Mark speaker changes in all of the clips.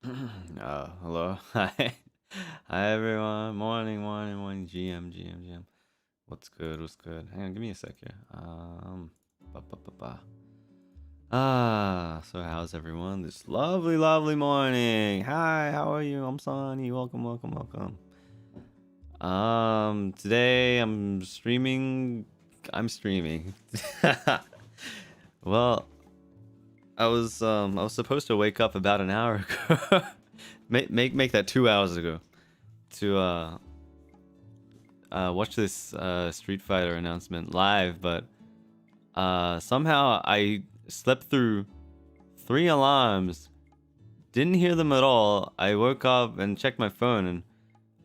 Speaker 1: Hello. Hi. Hi, everyone. Morning. GM. What's good? Hang on, give me a sec here. So how's everyone this lovely morning? Hi, how are you? I'm Sonny. Welcome. Today I'm streaming. Well, I was supposed to wake up about an hour ago. make that 2 hours ago to watch this Street Fighter announcement live, but somehow I slept through 3 alarms, didn't hear them at all. I woke up and checked my phone and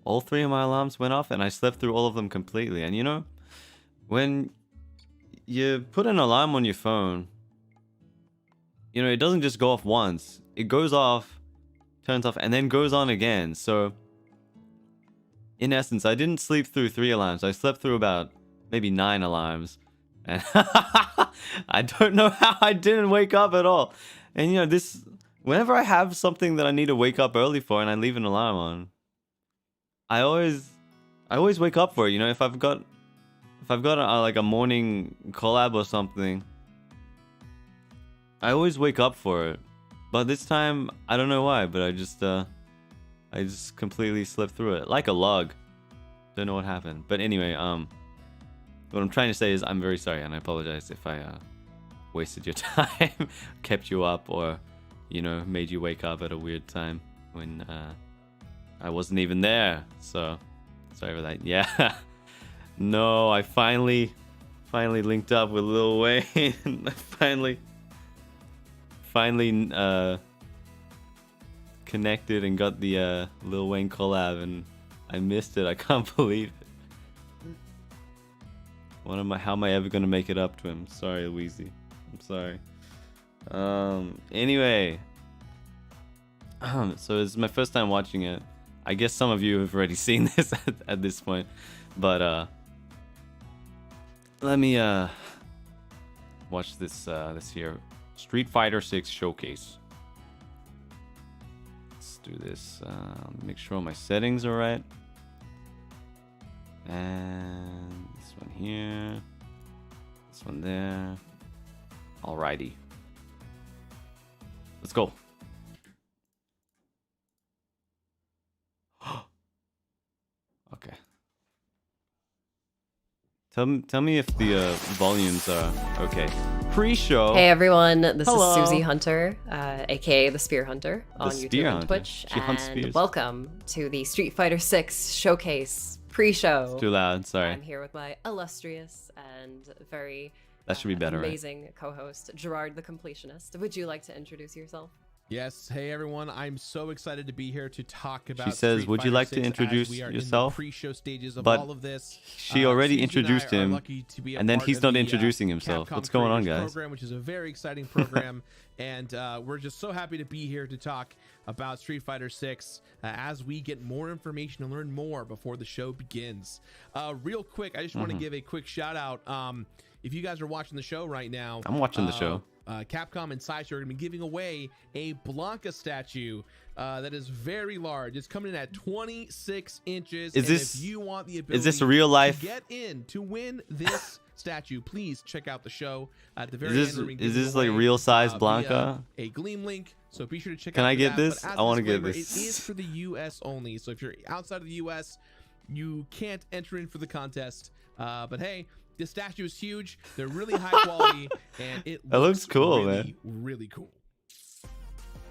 Speaker 1: all 3 of my alarms went off and I slept through all of them completely. And you know, when you put an alarm on your phone, you know, it doesn't just go off once. It goes off, turns off, and then goes on again. So, in essence, I didn't sleep through 3 alarms. I slept through about maybe 9 alarms. And I don't know how I didn't wake up at all. And, you know, whenever I have something that I need to wake up early for and I leave an alarm on, I always wake up for it. You know, if I've got like a morning collab or something, I always wake up for it. But this time, I don't know why, but I just completely slipped through it like a log. Don't know what happened. But anyway, what I'm trying to say is I'm very sorry, and I apologize if I wasted your time, kept you up, or, you know, made you wake up at a weird time when I wasn't even there. So sorry for that. Yeah. No, I finally linked up with Lil Wayne. I finally connected and got the Lil Wayne collab, and I missed it. I can't believe it. How am I ever gonna make it up to him? Sorry, Wheezy. I'm sorry. Anyway, so it's my first time watching it. I guess some of you have already seen this at this point, but let me watch this here Street Fighter 6 showcase. Let's do this. Make sure all my settings are right. And this one here. This one there. Alrighty. Let's go. Okay. Tell me if the volumes are okay. Pre-show.
Speaker 2: Hey everyone, this
Speaker 1: Hello.
Speaker 2: is Susie Hunter, aka the Spear Hunter on YouTube and Twitch,
Speaker 1: She hunts
Speaker 2: and
Speaker 1: spears.
Speaker 2: welcome to the Street Fighter 6 showcase pre-show.
Speaker 1: Too loud, sorry.
Speaker 2: I'm here with my illustrious and very
Speaker 1: That should be better,
Speaker 2: amazing co-host, Gerard the Completionist. Would you like to introduce yourself?
Speaker 3: Yes, hey everyone, I'm so excited to be here to talk about
Speaker 1: She says,
Speaker 3: Street
Speaker 1: would you
Speaker 3: Fighter
Speaker 1: like to
Speaker 3: 6
Speaker 1: introduce
Speaker 3: as we are
Speaker 1: yourself?
Speaker 3: In the pre-show stages of
Speaker 1: But
Speaker 3: all of this.
Speaker 1: she already
Speaker 3: Susie
Speaker 1: introduced
Speaker 3: and I are
Speaker 1: him,
Speaker 3: lucky to be a
Speaker 1: and then
Speaker 3: part
Speaker 1: he's
Speaker 3: of
Speaker 1: not
Speaker 3: the,
Speaker 1: introducing himself.
Speaker 3: Capcom
Speaker 1: What's going on,
Speaker 3: Creators
Speaker 1: guys?
Speaker 3: Program, which is a very exciting program, and we're just so happy to be here to talk about Street Fighter 6 as we get more information and learn more before the show begins. Real quick, I just want to give a quick shout out. If you guys are watching the show right now,
Speaker 1: I'm watching the show.
Speaker 3: Capcom and Sideshow are going to be giving away a Blanca statue that is very large. It's coming in at 26 inches. If you want the ability
Speaker 1: is this real life?
Speaker 3: to get in to win this statue, please check out the show at the very end.
Speaker 1: Is this like real size Blanca?
Speaker 3: A Gleam link. So be sure to check out.
Speaker 1: Can I get
Speaker 3: that.
Speaker 1: this?
Speaker 3: But as
Speaker 1: I want to
Speaker 3: a
Speaker 1: get
Speaker 3: disclaimer,
Speaker 1: this.
Speaker 3: It is for the U.S. only. So if you're outside of the U.S., you can't enter in for the contest. But hey, this statue is huge. They're really high quality, and it
Speaker 1: looks cool,
Speaker 3: really,
Speaker 1: man.
Speaker 3: Really cool.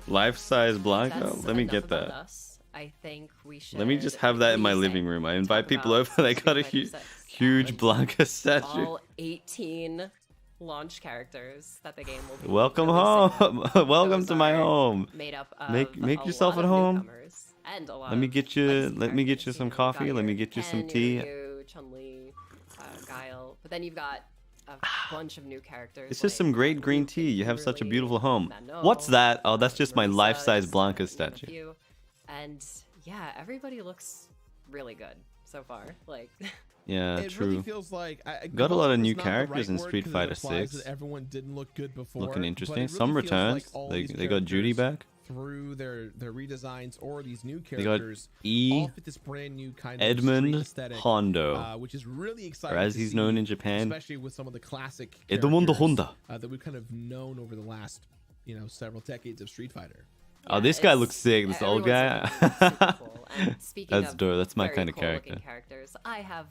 Speaker 1: Life-size Blanca?
Speaker 2: That's
Speaker 1: Let me
Speaker 2: enough
Speaker 1: get
Speaker 2: about
Speaker 1: that.
Speaker 2: us. I think we should.
Speaker 1: Let me just have that in my living room. I invite people over. They got a huge Blanca statue.
Speaker 2: All 18 launch characters that the game will be.
Speaker 1: Welcome
Speaker 2: releasing.
Speaker 1: home. Welcome
Speaker 2: Those
Speaker 1: to my
Speaker 2: are
Speaker 1: home.
Speaker 2: Made up of
Speaker 1: Make
Speaker 2: a
Speaker 1: yourself
Speaker 2: lot
Speaker 1: at
Speaker 2: of
Speaker 1: home.
Speaker 2: newcomers and a lot
Speaker 1: Let me
Speaker 2: of
Speaker 1: get you.
Speaker 2: legacy
Speaker 1: Let me get you
Speaker 2: characters.
Speaker 1: some
Speaker 2: You've got
Speaker 1: coffee. Let me
Speaker 2: your
Speaker 1: get you some
Speaker 2: Ken,
Speaker 1: tea.
Speaker 2: Ryu, Chun-Li, Guile, but then you've got a bunch of new characters.
Speaker 1: It's just
Speaker 2: like,
Speaker 1: some great green
Speaker 2: Luke,
Speaker 1: tea. You have such a
Speaker 2: Kimberly,
Speaker 1: beautiful home.
Speaker 2: Manon,
Speaker 1: What's that? Oh, that's just my
Speaker 2: Marisa,
Speaker 1: life-size
Speaker 2: just
Speaker 1: Blanca
Speaker 2: to name a
Speaker 1: statue.
Speaker 2: few. And yeah, everybody looks really good so far. Like
Speaker 1: Yeah,
Speaker 3: it
Speaker 1: true.
Speaker 3: really feels like
Speaker 1: Got a lot of
Speaker 3: glow's
Speaker 1: new
Speaker 3: not the
Speaker 1: characters
Speaker 3: right
Speaker 1: in
Speaker 3: word
Speaker 1: Street
Speaker 3: 'cause it
Speaker 1: Fighter
Speaker 3: implies
Speaker 1: 6.
Speaker 3: that everyone didn't look good before.
Speaker 1: Looking
Speaker 3: but
Speaker 1: interesting.
Speaker 3: it really
Speaker 1: Some
Speaker 3: feels
Speaker 1: returns.
Speaker 3: like all
Speaker 1: They
Speaker 3: these
Speaker 1: got Judy
Speaker 3: characters
Speaker 1: back.
Speaker 3: through their redesigns or these new
Speaker 1: They got
Speaker 3: characters.
Speaker 1: E.
Speaker 3: all fit this brand new kind of
Speaker 1: Edmund
Speaker 3: street aesthetic,
Speaker 1: Hondo,
Speaker 3: which is really exciting.
Speaker 1: or as
Speaker 3: to
Speaker 1: he's
Speaker 3: see,
Speaker 1: known in Japan,
Speaker 3: especially with some of the classic
Speaker 1: Edmundo
Speaker 3: characters,
Speaker 1: Honda.
Speaker 3: that we've kind of known over the last, several decades of Street Fighter.
Speaker 1: Oh, this guy looks sick. This old guy.
Speaker 2: Super cool. And speaking
Speaker 1: That's
Speaker 2: of
Speaker 1: dope. That's my
Speaker 2: very
Speaker 1: kind of
Speaker 2: cool-looking
Speaker 1: character.
Speaker 2: characters, I have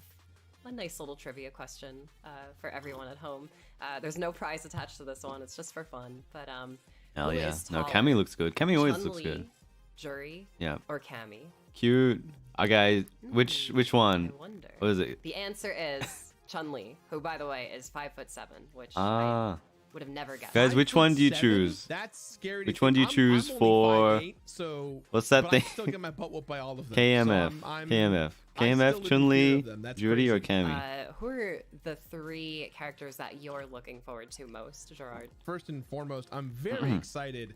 Speaker 2: a nice little trivia question for everyone at home. There's no prize attached to this one. It's just for fun. But
Speaker 1: Hell
Speaker 2: who
Speaker 1: yeah.
Speaker 2: is
Speaker 1: No,
Speaker 2: taller,
Speaker 1: Cammy looks good. Cammy always looks
Speaker 2: Chun-Li,
Speaker 1: good.
Speaker 2: Juri,
Speaker 1: Yeah.
Speaker 2: or Cammy?
Speaker 1: Cute. Okay, which one?
Speaker 2: I wonder.
Speaker 1: What is it?
Speaker 2: The answer is Chun-Li, who, by the way, is 5'7", which I
Speaker 1: Ah.
Speaker 2: would have never guessed.
Speaker 1: Guys, which one do you
Speaker 3: 5'7"?
Speaker 1: choose?
Speaker 3: That's scary.
Speaker 1: Which one do you choose
Speaker 3: I'm
Speaker 1: for-
Speaker 3: only 5'8", so
Speaker 1: What's that
Speaker 3: but
Speaker 1: thing?
Speaker 3: I still get my butt whooped by all of them.
Speaker 1: KMF.
Speaker 3: So I'm
Speaker 1: KMF.
Speaker 3: I still
Speaker 1: KMF,
Speaker 3: live in fear
Speaker 1: Chun-Li,
Speaker 3: of them. That's
Speaker 1: Judy, or
Speaker 3: crazy.
Speaker 1: Cammy?
Speaker 2: Who are the 3 characters that you're looking forward to most, Gerard?
Speaker 3: First and foremost, I'm very excited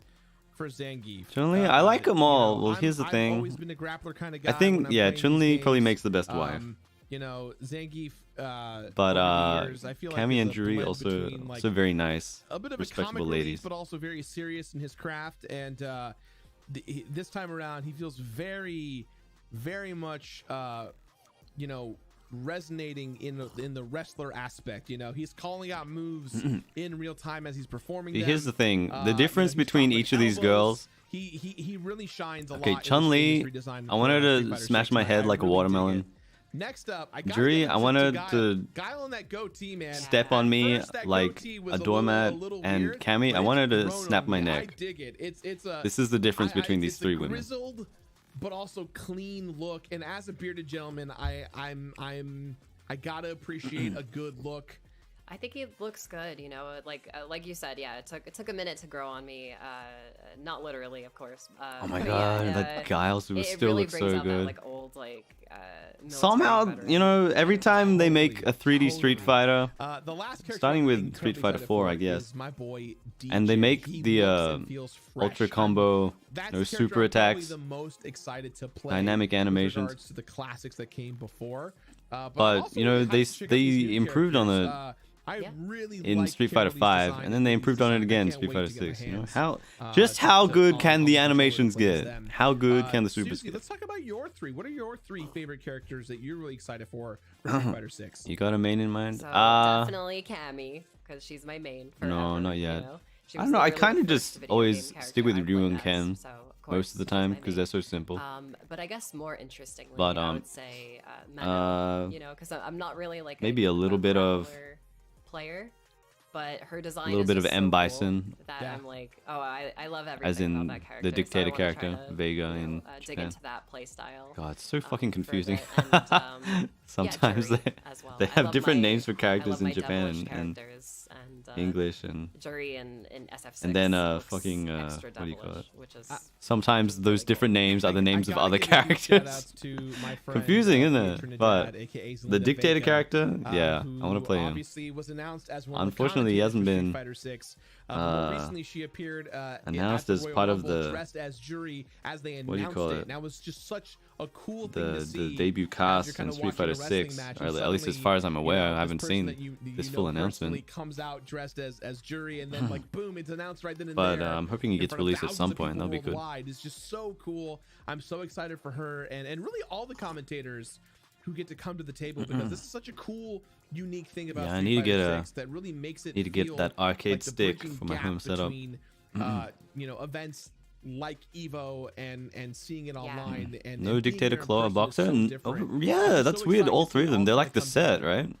Speaker 3: for Zangief.
Speaker 1: Chun-Li? I like 'em all. Well, here's the thing.
Speaker 3: I've always been a grappler kind of guy.
Speaker 1: I think,
Speaker 3: when I'm
Speaker 1: yeah,
Speaker 3: playing
Speaker 1: Chun-Li
Speaker 3: these
Speaker 1: probably
Speaker 3: games.
Speaker 1: makes the best wife.
Speaker 3: Zangief.
Speaker 1: But
Speaker 3: over the years, I feel like
Speaker 1: Cammy
Speaker 3: is
Speaker 1: and
Speaker 3: a
Speaker 1: Jury
Speaker 3: blend
Speaker 1: also
Speaker 3: between, like,
Speaker 1: very nice,
Speaker 3: a bit of a
Speaker 1: respectable
Speaker 3: comic
Speaker 1: ladies.
Speaker 3: relief, but also very serious in his craft. And this time around, he feels very, very much, resonating in the wrestler aspect. He's calling out moves in real time as he's performing.
Speaker 1: See, here's the thing: the
Speaker 3: you
Speaker 1: difference
Speaker 3: he's
Speaker 1: between
Speaker 3: dropping
Speaker 1: each of these
Speaker 3: elbows.
Speaker 1: girls.
Speaker 3: He really shines a lot.
Speaker 1: Okay,
Speaker 3: in this
Speaker 1: Chun-Li,
Speaker 3: game's redesign
Speaker 1: I want her
Speaker 3: for
Speaker 1: to
Speaker 3: Street Fighter
Speaker 1: smash
Speaker 3: 6.
Speaker 1: my head like a
Speaker 3: really dig
Speaker 1: watermelon.
Speaker 3: it. Next up, I gotta
Speaker 1: Juri,
Speaker 3: give
Speaker 1: I
Speaker 3: it
Speaker 1: want her
Speaker 3: Guile.
Speaker 1: to
Speaker 3: Guile on that goatee, man.
Speaker 1: step on
Speaker 3: At
Speaker 1: me
Speaker 3: first, that
Speaker 1: like
Speaker 3: goatee was
Speaker 1: a
Speaker 3: little-
Speaker 1: doormat,
Speaker 3: a little
Speaker 1: and
Speaker 3: weird,
Speaker 1: Cammy,
Speaker 3: but
Speaker 1: I want her
Speaker 3: it's
Speaker 1: to
Speaker 3: grown
Speaker 1: snap
Speaker 3: on
Speaker 1: my
Speaker 3: me.
Speaker 1: neck.
Speaker 3: I dig it. It's a.
Speaker 1: This is the difference between these
Speaker 3: it's
Speaker 1: 3
Speaker 3: a
Speaker 1: women.
Speaker 3: grizzled, but also clean look. And as a bearded gentleman, I gotta appreciate a good look.
Speaker 2: I think he looks good, like you said, yeah. It took a minute to grow on me, not literally, of course.
Speaker 1: Oh my
Speaker 2: but
Speaker 1: god,
Speaker 2: yeah,
Speaker 1: that Guile
Speaker 2: it
Speaker 1: still
Speaker 2: really
Speaker 1: looks
Speaker 2: brings
Speaker 1: so
Speaker 2: out
Speaker 1: good.
Speaker 2: That, old military
Speaker 1: Somehow,
Speaker 2: veteran.
Speaker 1: every time they make a 3D Street Fighter,
Speaker 3: The last character
Speaker 1: starting
Speaker 3: I'm
Speaker 1: with
Speaker 3: incredibly
Speaker 1: Street Fighter
Speaker 3: excited
Speaker 1: 4,
Speaker 3: for
Speaker 1: I guess.
Speaker 3: is my boy
Speaker 1: and they
Speaker 3: DJ.
Speaker 1: make
Speaker 3: He
Speaker 1: the
Speaker 3: looks and feels fresh.
Speaker 1: ultra combo,
Speaker 3: That's
Speaker 1: no
Speaker 3: the
Speaker 1: super
Speaker 3: character I'm probably
Speaker 1: attacks,
Speaker 3: the most excited to play
Speaker 1: dynamic
Speaker 3: with
Speaker 1: animations.
Speaker 3: regards to the classics that came before.
Speaker 1: But,
Speaker 3: also really hyped to check out
Speaker 1: they
Speaker 3: these new
Speaker 1: improved on
Speaker 3: characters.
Speaker 1: the
Speaker 3: I
Speaker 2: Yeah.
Speaker 3: really
Speaker 1: in
Speaker 3: like
Speaker 1: Street Fighter
Speaker 3: Kimberly's
Speaker 1: 5,
Speaker 3: design
Speaker 1: and then they
Speaker 3: and
Speaker 1: improved on it
Speaker 3: Lee's
Speaker 1: again in
Speaker 3: design. I
Speaker 1: Street
Speaker 3: can't
Speaker 1: Fighter
Speaker 3: wait to get
Speaker 1: 6.
Speaker 3: my
Speaker 1: How
Speaker 3: hands,
Speaker 1: just how
Speaker 3: to-
Speaker 1: good
Speaker 3: on-
Speaker 1: can
Speaker 3: on
Speaker 1: the
Speaker 3: the controller
Speaker 1: animations
Speaker 3: and play as
Speaker 1: get?
Speaker 3: them.
Speaker 1: How good can the super
Speaker 3: Susie,
Speaker 1: get?
Speaker 3: let's talk about your 3. What are your 3 favorite characters that you're really excited for Street Fighter 6?
Speaker 1: You got a main in mind?
Speaker 2: So definitely Cammy, because she's my main.
Speaker 1: No,
Speaker 2: forever,
Speaker 1: not yet.
Speaker 2: She
Speaker 1: I
Speaker 2: was
Speaker 1: don't know. I
Speaker 2: literally
Speaker 1: kind of
Speaker 2: the first
Speaker 1: just
Speaker 2: video
Speaker 1: always
Speaker 2: game
Speaker 1: stick with
Speaker 2: character I
Speaker 1: Ryu
Speaker 2: played
Speaker 1: and
Speaker 2: as,
Speaker 1: Ken
Speaker 2: so, of
Speaker 1: most of the
Speaker 2: course,
Speaker 1: time
Speaker 2: she's my
Speaker 1: because
Speaker 2: main.
Speaker 1: they're so simple.
Speaker 2: But I guess more interestingly,
Speaker 1: But,
Speaker 2: I would say Meno, because I'm not really like
Speaker 1: maybe a little bit of
Speaker 2: player, but her design
Speaker 1: a little
Speaker 2: is
Speaker 1: bit of
Speaker 2: just
Speaker 1: M.
Speaker 2: so
Speaker 1: Bison,
Speaker 2: cool that
Speaker 3: Yeah.
Speaker 2: I'm like, oh, I love everything
Speaker 1: as in
Speaker 2: about that character.
Speaker 1: the
Speaker 2: so I
Speaker 1: dictator
Speaker 2: wanna try
Speaker 1: character,
Speaker 2: to,
Speaker 1: Vega in
Speaker 2: dig
Speaker 1: Japan.
Speaker 2: into that play style.
Speaker 1: God, it's so fucking confusing.
Speaker 2: further, and,
Speaker 1: Sometimes
Speaker 2: Juri
Speaker 1: they
Speaker 2: as well.
Speaker 1: they
Speaker 2: I
Speaker 1: have
Speaker 2: love
Speaker 1: different
Speaker 2: my-
Speaker 1: names for
Speaker 2: I
Speaker 1: characters
Speaker 2: love
Speaker 1: in
Speaker 2: my
Speaker 1: Japan
Speaker 2: devilish
Speaker 1: and
Speaker 2: characters and
Speaker 1: English, and
Speaker 2: Jury in SF6.
Speaker 1: and then
Speaker 2: looks
Speaker 1: fucking
Speaker 2: extra
Speaker 1: what do you call
Speaker 2: devilish,
Speaker 1: it?
Speaker 2: which is
Speaker 1: Sometimes those different names are the names of
Speaker 3: gotta
Speaker 1: other
Speaker 3: give a huge
Speaker 1: characters.
Speaker 3: shout-outs to my friend,
Speaker 1: Confusing, isn't it?
Speaker 3: Trinidad,
Speaker 1: But
Speaker 3: aka
Speaker 1: the
Speaker 3: Zelina
Speaker 1: dictator
Speaker 3: Vega,
Speaker 1: character, yeah, I want to
Speaker 3: who
Speaker 1: play him.
Speaker 3: Obviously, was announced as one of the
Speaker 1: Unfortunately, he hasn't
Speaker 3: commentators for
Speaker 1: been
Speaker 3: Street Fighter 6. More
Speaker 1: uh,
Speaker 3: recently, she appeared
Speaker 1: announced
Speaker 3: at
Speaker 1: as
Speaker 3: the Royal
Speaker 1: part of
Speaker 3: Rumble
Speaker 1: the-
Speaker 3: dressed as Jury as they announced
Speaker 1: what do you call
Speaker 3: it.
Speaker 1: it?
Speaker 3: And that was just such a cool thing to
Speaker 1: The
Speaker 3: see.
Speaker 1: debut
Speaker 3: as
Speaker 1: cast
Speaker 3: you're kinda
Speaker 1: in Street
Speaker 3: watching a
Speaker 1: Fighter
Speaker 3: wrestling
Speaker 1: 6,
Speaker 3: match
Speaker 1: or
Speaker 3: and
Speaker 1: at least as
Speaker 3: suddenly,
Speaker 1: far as I'm aware, I
Speaker 3: this
Speaker 1: haven't
Speaker 3: person
Speaker 1: seen
Speaker 3: that you
Speaker 1: this
Speaker 3: know
Speaker 1: full
Speaker 3: personally
Speaker 1: announcement.
Speaker 3: comes out dressed as Jury, and then like boom, it's announced right then and
Speaker 1: But
Speaker 3: there.
Speaker 1: I'm hoping he
Speaker 3: in
Speaker 1: gets
Speaker 3: front of
Speaker 1: released at
Speaker 3: thousands
Speaker 1: some
Speaker 3: of
Speaker 1: point.
Speaker 3: people
Speaker 1: That'll be good.
Speaker 3: worldwide. It's just so cool. I'm so excited for her and really all the commentators who get to come to the table because this is such a cool, unique thing about
Speaker 1: Yeah, I
Speaker 3: Street
Speaker 1: need to
Speaker 3: Fighter
Speaker 1: get a-
Speaker 3: 6 that really makes it
Speaker 1: need to get
Speaker 3: feel
Speaker 1: that arcade
Speaker 3: like the
Speaker 1: stick
Speaker 3: bridging
Speaker 1: for my
Speaker 3: gap
Speaker 1: home setup.
Speaker 3: between, events like Evo and seeing it online and
Speaker 1: No
Speaker 3: and being
Speaker 1: dictator
Speaker 3: there in
Speaker 1: claw or
Speaker 3: person is
Speaker 1: boxer?
Speaker 3: so
Speaker 1: And,
Speaker 3: different.
Speaker 1: yeah,
Speaker 3: I'm
Speaker 1: that's
Speaker 3: so
Speaker 1: weird.
Speaker 3: excited
Speaker 1: All
Speaker 3: to see
Speaker 1: 3 of them,
Speaker 3: all
Speaker 1: they're
Speaker 3: that
Speaker 1: like the
Speaker 3: come
Speaker 1: set,
Speaker 3: together.
Speaker 1: right?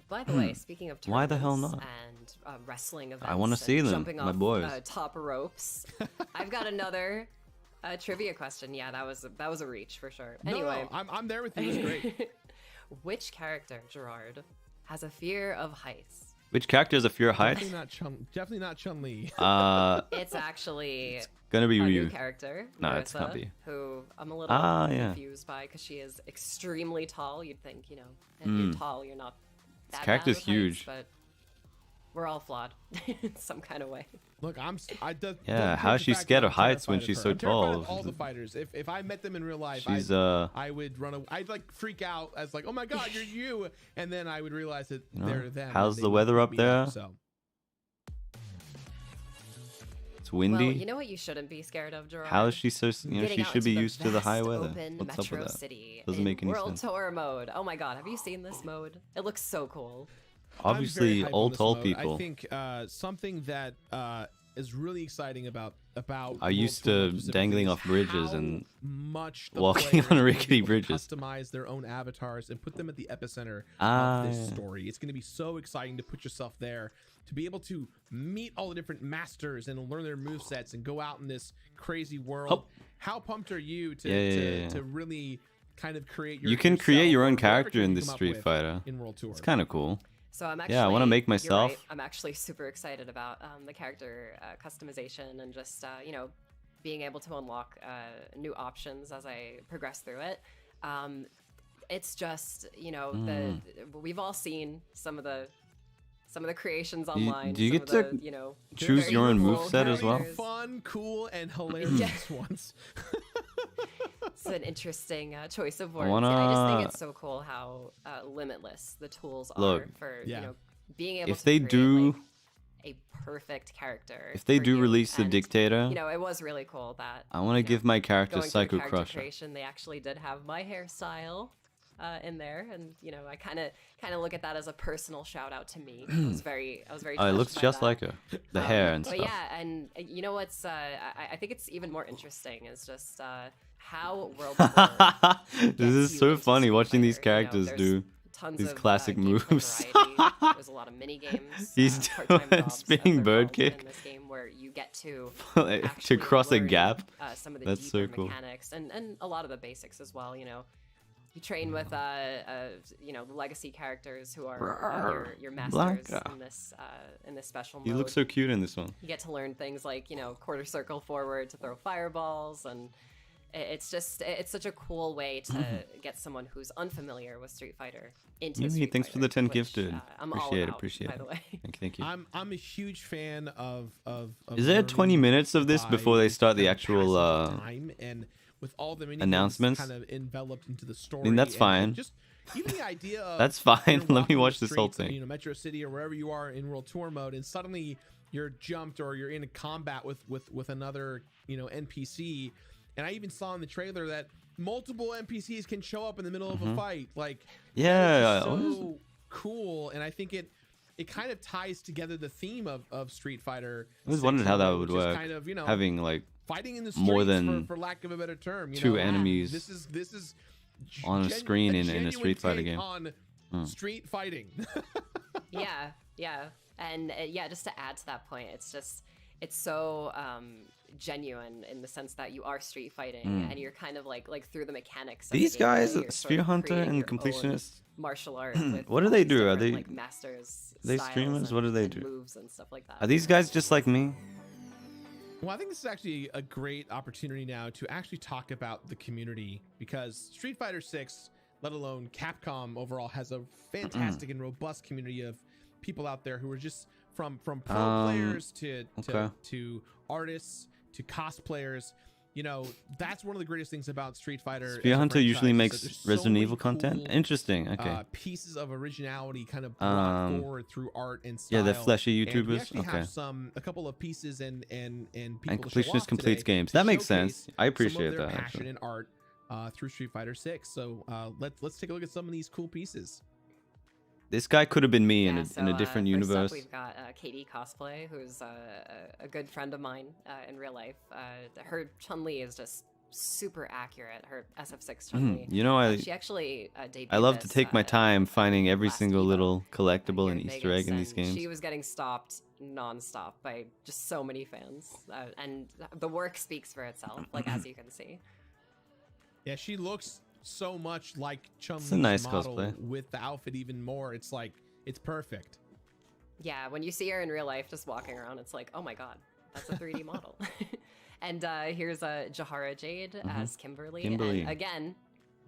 Speaker 2: By the way, speaking of
Speaker 1: Why the hell
Speaker 2: tournaments
Speaker 1: not?
Speaker 2: and wrestling events,
Speaker 1: I wanna
Speaker 2: and
Speaker 1: see them,
Speaker 2: jumping
Speaker 1: my
Speaker 2: off,
Speaker 1: boys.
Speaker 2: top ropes. I've got another trivia question. Yeah, that was a reach for sure.
Speaker 3: No,
Speaker 2: Anyway,
Speaker 3: I'm there with you. It's great.
Speaker 2: which character, Gerard, has a fear of heights?
Speaker 1: Which character is a fear of heights?
Speaker 3: Definitely not Chun-Li.
Speaker 2: It's actually
Speaker 1: Gonna be
Speaker 2: a new
Speaker 1: Ryu.
Speaker 2: character,
Speaker 1: No, it's
Speaker 2: Marissa,
Speaker 1: can't be.
Speaker 2: who I'm a little
Speaker 1: Yeah.
Speaker 2: confused by because she is extremely tall. You'd think, if you're tall, you're not that
Speaker 1: character's
Speaker 2: bad with heights,
Speaker 1: huge.
Speaker 2: but We're all flawed in some kind of way.
Speaker 3: Look,
Speaker 1: Yeah, how is she scared of heights when she's so tall?
Speaker 3: All the fighters. If I met them in real life,
Speaker 1: She's
Speaker 3: I would run away. I'd like freak out as like, oh my god, you're you, and then I would realize that they're them.
Speaker 1: How's
Speaker 3: and
Speaker 1: the
Speaker 3: they
Speaker 1: weather
Speaker 3: would
Speaker 1: up
Speaker 3: beat me
Speaker 1: there?
Speaker 3: So.
Speaker 1: It's windy.
Speaker 2: Well, you know what you shouldn't be scared of, Gerard?
Speaker 1: How is she so? You know,
Speaker 2: Getting
Speaker 1: she
Speaker 2: out
Speaker 1: should be
Speaker 2: into the
Speaker 1: used to the high
Speaker 2: vast,
Speaker 1: weather.
Speaker 2: Open
Speaker 1: What's
Speaker 2: metro
Speaker 1: up with that?
Speaker 2: city
Speaker 1: Doesn't
Speaker 2: in
Speaker 1: make any
Speaker 2: World
Speaker 1: sense.
Speaker 2: Tour mode. Oh my god, have you seen this mode? It looks so cool.
Speaker 1: Obviously,
Speaker 3: I'm very hyped on
Speaker 1: all
Speaker 3: this
Speaker 1: tall
Speaker 3: mode.
Speaker 1: people.
Speaker 3: I think something that is really exciting about
Speaker 1: are used to dangling off bridges
Speaker 3: how
Speaker 1: and
Speaker 3: much the
Speaker 1: walking
Speaker 3: players
Speaker 1: on
Speaker 3: are
Speaker 1: rickety
Speaker 3: able to
Speaker 1: bridges.
Speaker 3: customize their own avatars and put them at the epicenter
Speaker 1: Ah,
Speaker 3: of this
Speaker 1: yeah.
Speaker 3: story. It's going to be so exciting to put yourself there, to be able to meet all the different masters and learn their movesets and go out in this crazy world.
Speaker 1: Oh.
Speaker 3: How pumped are you to
Speaker 1: Yeah.
Speaker 3: to really kind of create your
Speaker 1: You can create
Speaker 3: yourself
Speaker 1: your
Speaker 3: or
Speaker 1: own
Speaker 3: whatever
Speaker 1: character in
Speaker 3: you
Speaker 1: this
Speaker 3: come up
Speaker 1: Street
Speaker 3: with
Speaker 1: Fighter.
Speaker 3: in World Tour.
Speaker 1: It's kind of cool.
Speaker 2: So I'm actually,
Speaker 1: Yeah, I wanna make
Speaker 2: you're
Speaker 1: myself.
Speaker 2: right, I'm actually super excited about the character customization and just you know, being able to unlock new options as I progress through it. It's just, you know, we've all seen some of the creations online.
Speaker 1: do you
Speaker 2: some
Speaker 1: get
Speaker 2: of
Speaker 1: to
Speaker 2: the, you know,
Speaker 1: choose
Speaker 2: very
Speaker 1: your own
Speaker 2: cool
Speaker 1: moveset as well?
Speaker 2: characters.
Speaker 3: Fun, cool, and hilarious ones.
Speaker 2: It's an interesting choice of
Speaker 1: I
Speaker 2: words.
Speaker 1: wanna-
Speaker 2: And I just think it's so cool how limitless the tools
Speaker 1: Look,
Speaker 2: are for
Speaker 3: yeah.
Speaker 2: you know, being able
Speaker 1: If
Speaker 2: to
Speaker 1: they
Speaker 2: create,
Speaker 1: do-
Speaker 2: like, a perfect character.
Speaker 1: If they
Speaker 2: for
Speaker 1: do
Speaker 2: you.
Speaker 1: release the
Speaker 2: And,
Speaker 1: Dictator,
Speaker 2: you know, it was really cool that
Speaker 1: I want to
Speaker 2: you know,
Speaker 1: give my character
Speaker 2: going through
Speaker 1: Psycho
Speaker 2: character
Speaker 1: Crusher.
Speaker 2: creation, they actually did have my hairstyle in there, and you know, I kind of look at that as a personal shout out to me. I was very
Speaker 1: Oh, it
Speaker 2: touched
Speaker 1: looks
Speaker 2: by
Speaker 1: just
Speaker 2: that.
Speaker 1: like her. The hair and
Speaker 2: But
Speaker 1: stuff.
Speaker 2: yeah, and you know what's I think it's even more interesting is just how World Tour
Speaker 1: This
Speaker 2: gets
Speaker 1: is
Speaker 2: you
Speaker 1: so
Speaker 2: into
Speaker 1: funny
Speaker 2: Street
Speaker 1: watching these
Speaker 2: Fighter. You know,
Speaker 1: characters
Speaker 2: there's
Speaker 1: do
Speaker 2: tons
Speaker 1: these
Speaker 2: of,
Speaker 1: classic
Speaker 2: gameplay
Speaker 1: moves.
Speaker 2: variety. There's a lot of mini games,
Speaker 1: He's
Speaker 2: part-time
Speaker 1: doing
Speaker 2: jobs, as
Speaker 1: spinning
Speaker 2: they're
Speaker 1: bird
Speaker 2: called,
Speaker 1: kick.
Speaker 2: in this game where you get to
Speaker 1: to
Speaker 2: actually
Speaker 1: cross a
Speaker 2: learn,
Speaker 1: gap.
Speaker 2: some of the
Speaker 1: That's so
Speaker 2: deeper
Speaker 1: cool.
Speaker 2: mechanics and a lot of the basics as well. You know, you train with you know, the legacy characters who are your masters
Speaker 1: Blanca.
Speaker 2: in this special mode.
Speaker 1: He looks so cute in this one.
Speaker 2: You get to learn things like, you know, quarter circle forward to throw fireballs, and it's just, it's such a cool way to get someone who's unfamiliar with Street Fighter into
Speaker 1: Yumi,
Speaker 2: Street
Speaker 1: thanks for the
Speaker 2: Fighter,
Speaker 1: 10
Speaker 2: which,
Speaker 1: gifted.
Speaker 2: I'm all
Speaker 1: Appreciate it,
Speaker 2: about,
Speaker 1: appreciate
Speaker 2: by
Speaker 1: it.
Speaker 2: the way.
Speaker 1: Thank you.
Speaker 3: I'm a huge fan of
Speaker 1: Is there 20
Speaker 3: learning
Speaker 1: minutes of this
Speaker 3: by
Speaker 1: before they start the
Speaker 3: kind of
Speaker 1: actual
Speaker 3: passage of time, and with all the mini
Speaker 1: announcements?
Speaker 3: kind of enveloped into the story.
Speaker 1: that's
Speaker 3: and
Speaker 1: fine.
Speaker 3: just even the idea of
Speaker 1: That's fine.
Speaker 3: you're
Speaker 1: Let me
Speaker 3: walking
Speaker 1: watch
Speaker 3: the
Speaker 1: this whole
Speaker 3: streets of,
Speaker 1: thing.
Speaker 3: you know, Metro City or wherever you are in World Tour mode, and suddenly you're jumped or you're in a combat with another, you know, NPC. And I even saw in the trailer that multiple NPCs can show up in the middle of a fight. Like,
Speaker 1: Yeah,
Speaker 3: it's
Speaker 1: what is-
Speaker 3: so cool, and I think it kind of ties together the theme of Street Fighter.
Speaker 1: I always
Speaker 3: 6
Speaker 1: wondered how
Speaker 3: in a
Speaker 1: that
Speaker 3: way,
Speaker 1: would
Speaker 3: which is
Speaker 1: work.
Speaker 3: Kind of, you know,
Speaker 1: Having like
Speaker 3: fighting in the
Speaker 1: more
Speaker 3: streets,
Speaker 1: than
Speaker 3: for lack of a better term, you
Speaker 1: two
Speaker 3: know?
Speaker 1: enemies
Speaker 3: This is
Speaker 1: on a screen in a
Speaker 3: genuine
Speaker 1: Street Fighter
Speaker 3: take
Speaker 1: game.
Speaker 3: on street fighting.
Speaker 2: Yeah, and yeah, just to add to that point, it's so genuine in the sense that you are street fighting and you're kind of like through the mechanics of the
Speaker 1: These
Speaker 2: game,
Speaker 1: guys,
Speaker 2: you're sort
Speaker 1: Spear
Speaker 2: of
Speaker 1: Hunter
Speaker 2: creating
Speaker 1: and
Speaker 2: your own
Speaker 1: Completionist.
Speaker 2: martial art with
Speaker 1: What do
Speaker 2: all
Speaker 1: they
Speaker 2: these
Speaker 1: do? Are
Speaker 2: different,
Speaker 1: they-
Speaker 2: like masters
Speaker 1: are they
Speaker 2: styles
Speaker 1: streamers?
Speaker 2: and-
Speaker 1: What do they
Speaker 2: and
Speaker 1: do?
Speaker 2: moves and stuff like that.
Speaker 1: Are these guys just like me?
Speaker 3: Well, I think this is actually a great opportunity now to actually talk about the community, because Street Fighter 6, let alone Capcom overall, has a fantastic and robust community of people out there who are just from pro players to artists to cosplayers. You know, that's one of the greatest things about Street Fighter.
Speaker 1: Spear
Speaker 3: as a
Speaker 1: Hunter usually
Speaker 3: franchise,
Speaker 1: makes
Speaker 3: is that there's so
Speaker 1: Resident
Speaker 3: many
Speaker 1: Evil content.
Speaker 3: cool,
Speaker 1: Interesting. Okay.
Speaker 3: pieces of originality kind of brought forward through art and style.
Speaker 1: Yeah, they're fleshy
Speaker 3: And we
Speaker 1: YouTubers.
Speaker 3: actually
Speaker 1: Okay.
Speaker 3: have a couple of pieces and people
Speaker 1: And
Speaker 3: to show
Speaker 1: Completionist
Speaker 3: off
Speaker 1: completes
Speaker 3: today
Speaker 1: games.
Speaker 3: to
Speaker 1: That makes
Speaker 3: showcase
Speaker 1: sense. I
Speaker 3: some
Speaker 1: appreciate
Speaker 3: of their
Speaker 1: that.
Speaker 3: passion
Speaker 1: Actually.
Speaker 3: and art through Street Fighter 6. So let's take a look at some of these cool pieces.
Speaker 1: This guy could have been me
Speaker 2: Yeah,
Speaker 1: in a
Speaker 2: so,
Speaker 1: different
Speaker 2: first
Speaker 1: universe.
Speaker 2: Up, we've got Katie Cosplay, who's a good friend of mine in real life. Her Chun-Li is just super accurate. Her SF6 Chun-Li.
Speaker 1: You know,
Speaker 2: She actually debuted
Speaker 1: I love to
Speaker 2: this,
Speaker 1: take my time finding every
Speaker 2: last
Speaker 1: single
Speaker 2: Evo,
Speaker 1: little collectible
Speaker 2: here
Speaker 1: and
Speaker 2: in
Speaker 1: Easter
Speaker 2: Vegas,
Speaker 1: egg in these
Speaker 2: and
Speaker 1: games.
Speaker 2: She was getting stopped nonstop by just so many fans, and the work speaks for itself, like as you can see.
Speaker 3: Yeah, she looks so much like Chun-Li's
Speaker 1: a nice
Speaker 3: model
Speaker 1: cosplay.
Speaker 3: with the outfit even more. It's like, it's perfect.
Speaker 2: Yeah, when you see her in real life just walking around, it's like, oh my god, that's a 3D model. And here's Jahara Jade as Kimberly.
Speaker 1: Kimberly.
Speaker 2: And again,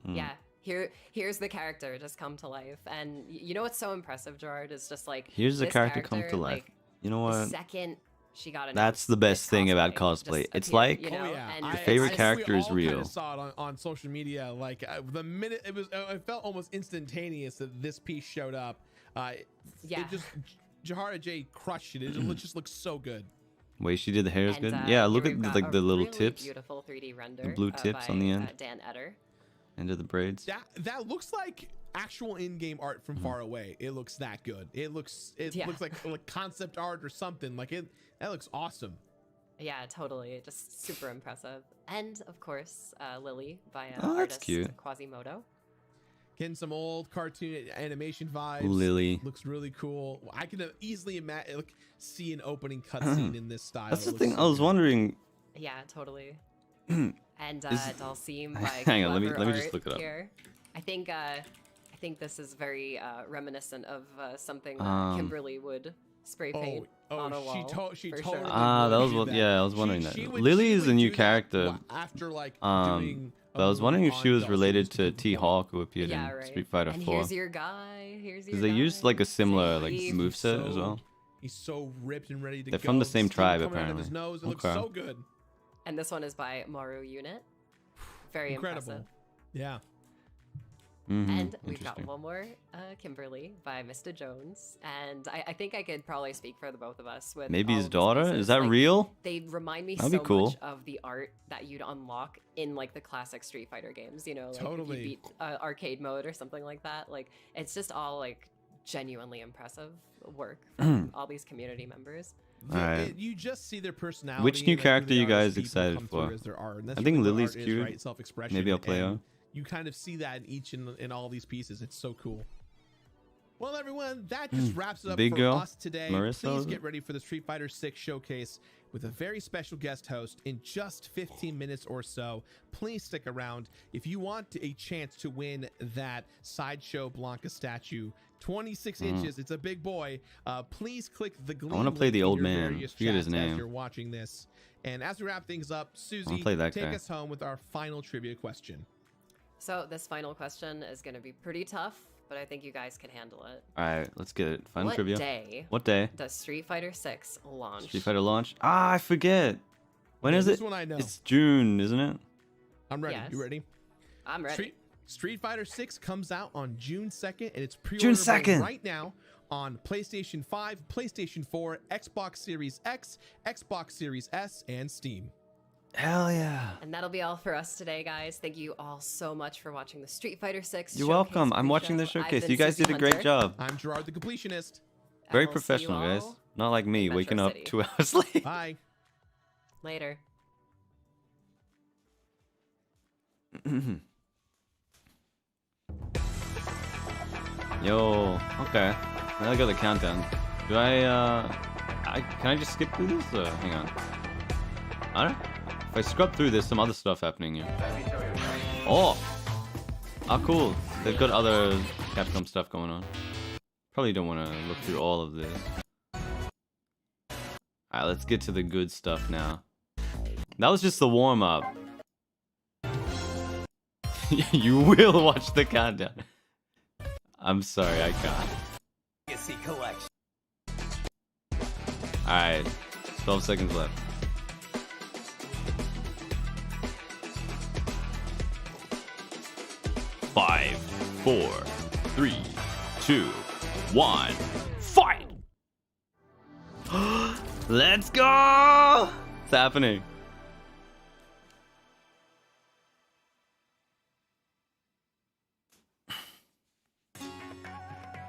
Speaker 2: yeah, here's the character just come to life. And you know what's so impressive, Gerard, is just like
Speaker 1: Here's the
Speaker 2: this
Speaker 1: character come to life.
Speaker 2: Like,
Speaker 1: You know
Speaker 2: the
Speaker 1: what?
Speaker 2: second she got
Speaker 1: That's the best thing about cosplay.
Speaker 2: just
Speaker 1: It's
Speaker 2: appeared,
Speaker 1: like
Speaker 2: you know,
Speaker 3: Oh yeah,
Speaker 2: and
Speaker 1: Your
Speaker 2: it's
Speaker 1: favorite
Speaker 2: just-
Speaker 1: character
Speaker 3: we
Speaker 1: is
Speaker 3: all
Speaker 1: real.
Speaker 3: Kinda saw it on social media. Like the minute it felt almost instantaneous that this piece showed up.
Speaker 2: Yeah.
Speaker 3: It just Jahara J crushed it. It just looks so good.
Speaker 1: way she did the hair is
Speaker 2: And,
Speaker 1: good.
Speaker 2: here
Speaker 1: Yeah, look
Speaker 2: we've
Speaker 1: at
Speaker 2: got
Speaker 1: like
Speaker 2: a
Speaker 1: the little
Speaker 2: really
Speaker 1: tips
Speaker 2: beautiful 3D render,
Speaker 1: blue tips
Speaker 2: by,
Speaker 1: on the end.
Speaker 2: Dan Etter.
Speaker 1: into the braids.
Speaker 3: That looks like actual in-game art from far away. It looks that good. It looks
Speaker 2: Yeah.
Speaker 3: like concept art or something. Like that looks awesome.
Speaker 2: Yeah, totally. Just super impressive. And of course, Lily by
Speaker 1: Oh, that's
Speaker 2: artist
Speaker 1: cute.
Speaker 2: Quasimodo.
Speaker 3: Getting some old cartoon animation vibes.
Speaker 1: Lily.
Speaker 3: Looks really cool. I can easily imagine see an opening cutscene in this style.
Speaker 1: That's the
Speaker 3: It looks
Speaker 1: thing.
Speaker 3: so
Speaker 1: I was
Speaker 3: good.
Speaker 1: wondering.
Speaker 2: Yeah, totally. And Dalsim by
Speaker 1: Hang on, let me
Speaker 2: Clever
Speaker 1: just
Speaker 2: Art
Speaker 1: look it up.
Speaker 2: Here. I think this is very reminiscent of something that Kimberly would spray
Speaker 3: Oh,
Speaker 2: paint on a wall.
Speaker 3: she
Speaker 2: for
Speaker 3: totally.
Speaker 2: sure.
Speaker 1: Ah, that was
Speaker 3: would
Speaker 1: what.
Speaker 3: do that.
Speaker 1: Yeah, I was wondering that.
Speaker 3: She
Speaker 1: Lily is a
Speaker 3: would
Speaker 1: new
Speaker 3: do that
Speaker 1: character.
Speaker 3: after doing.
Speaker 1: But I was wondering if she was related to T
Speaker 3: Hawk.
Speaker 1: Hawk, who appeared
Speaker 2: Yeah,
Speaker 1: in
Speaker 2: right.
Speaker 1: Street Fighter
Speaker 2: And
Speaker 1: 4.
Speaker 2: here's your guy. Here's your
Speaker 1: Because they used like a similar like
Speaker 2: Steve.
Speaker 1: moveset as well.
Speaker 3: He's so ripped and ready to
Speaker 1: They're
Speaker 3: go.
Speaker 1: from the same
Speaker 3: steam
Speaker 1: tribe,
Speaker 3: coming out of his
Speaker 1: apparently.
Speaker 3: nose. It looks
Speaker 1: Okay.
Speaker 3: so good.
Speaker 2: And this one is by Maru Unit. Very
Speaker 3: Incredible.
Speaker 2: impressive.
Speaker 3: Yeah.
Speaker 2: And we've got
Speaker 1: Interesting.
Speaker 2: one more, Kimberly by Mr. Jones. And I think I could probably speak for the both of us with
Speaker 1: Maybe
Speaker 2: all
Speaker 1: his
Speaker 2: of these
Speaker 1: daughter?
Speaker 2: pieces.
Speaker 1: Is that
Speaker 2: Like,
Speaker 1: real?
Speaker 2: They remind me
Speaker 1: That'd
Speaker 2: so
Speaker 1: be cool.
Speaker 2: much of the art that you'd unlock in like the classic Street Fighter games. You know, like
Speaker 3: Totally.
Speaker 2: if you beat arcade mode or something like that. Like it's just all like genuinely impressive work from all these community members.
Speaker 1: Alright.
Speaker 3: You just see their personality.
Speaker 1: Which new
Speaker 3: and, like, who
Speaker 1: character
Speaker 3: they
Speaker 1: you
Speaker 3: are as
Speaker 1: guys
Speaker 3: people
Speaker 1: excited
Speaker 3: come through
Speaker 1: for?
Speaker 3: as their art, and that's
Speaker 1: I think
Speaker 3: really what
Speaker 1: Lily's
Speaker 3: art is,
Speaker 1: cute.
Speaker 3: right? Self-expression.
Speaker 1: Maybe I'll play
Speaker 3: and
Speaker 1: her.
Speaker 3: You kind of see that in all these pieces. It's so cool. Well, everyone, that just wraps it up
Speaker 1: Big
Speaker 3: for
Speaker 1: girl,
Speaker 3: us today.
Speaker 1: Marissa,
Speaker 3: Please
Speaker 1: is
Speaker 3: get
Speaker 1: it?
Speaker 3: ready for the Street Fighter 6 showcase with a very special guest host in just 15 minutes or so. Please stick around. If you want a chance to win that Sideshow Blanca statue, 26 inches, it's a big boy. Please click the Gleam
Speaker 1: wanna play
Speaker 3: link
Speaker 1: the
Speaker 3: in
Speaker 1: old
Speaker 3: your
Speaker 1: man.
Speaker 3: various
Speaker 1: Forget his
Speaker 3: chats as
Speaker 1: name.
Speaker 3: you're watching this. And as we wrap things up, Susie,
Speaker 1: play that
Speaker 3: take
Speaker 1: guy.
Speaker 3: us home with our final trivia question.
Speaker 2: So this final question is going to be pretty tough, but I think you guys can handle it.
Speaker 1: Alright, let's get it. Final
Speaker 2: What
Speaker 1: trivia.
Speaker 2: day
Speaker 1: What day?
Speaker 2: does Street Fighter 6 launch?
Speaker 1: Street Fighter launch? Ah, I forget. When is
Speaker 3: This
Speaker 1: it?
Speaker 3: one I know.
Speaker 1: It's June, isn't it?
Speaker 3: I'm ready.
Speaker 2: Yes.
Speaker 3: You ready?
Speaker 2: I'm ready.
Speaker 3: Street Fighter 6 comes out on June 2nd, and it's
Speaker 1: June
Speaker 3: pre-orderable
Speaker 1: 2nd.
Speaker 3: right now on PlayStation 5, PlayStation 4, Xbox Series X, Xbox Series S, and Steam.
Speaker 1: Hell yeah.
Speaker 2: And that'll be all for us today, guys. Thank you all so much for watching the Street Fighter 6
Speaker 1: You're
Speaker 2: showcase
Speaker 1: welcome. I'm watching the
Speaker 2: pre-show. I've
Speaker 1: showcase.
Speaker 2: been
Speaker 1: You guys
Speaker 2: Susie
Speaker 1: did a great
Speaker 2: Hunter.
Speaker 1: job.
Speaker 3: I'm Gerard the Completionist.
Speaker 2: And
Speaker 1: Very
Speaker 2: we'll see you
Speaker 1: professional, guys.
Speaker 2: all
Speaker 1: Not like me
Speaker 2: in
Speaker 1: waking
Speaker 2: Metro
Speaker 1: up
Speaker 2: City.
Speaker 1: 2 hours late.
Speaker 3: Bye.
Speaker 2: Later.
Speaker 1: Yo, okay. Now I got the countdown. Do can I just skip through this? Hang on. I don't. If I scrub through, there's some other stuff happening here. Oh! Ah, cool. They've got other Capcom stuff going on. Probably don't want to look through all of this. Alright, let's get to the good stuff now. That was just the warm-up. You will watch the countdown. I'm sorry, I can't. Alright, 12 seconds left. Five, four, three, two, one, fight! Let's go! It's happening.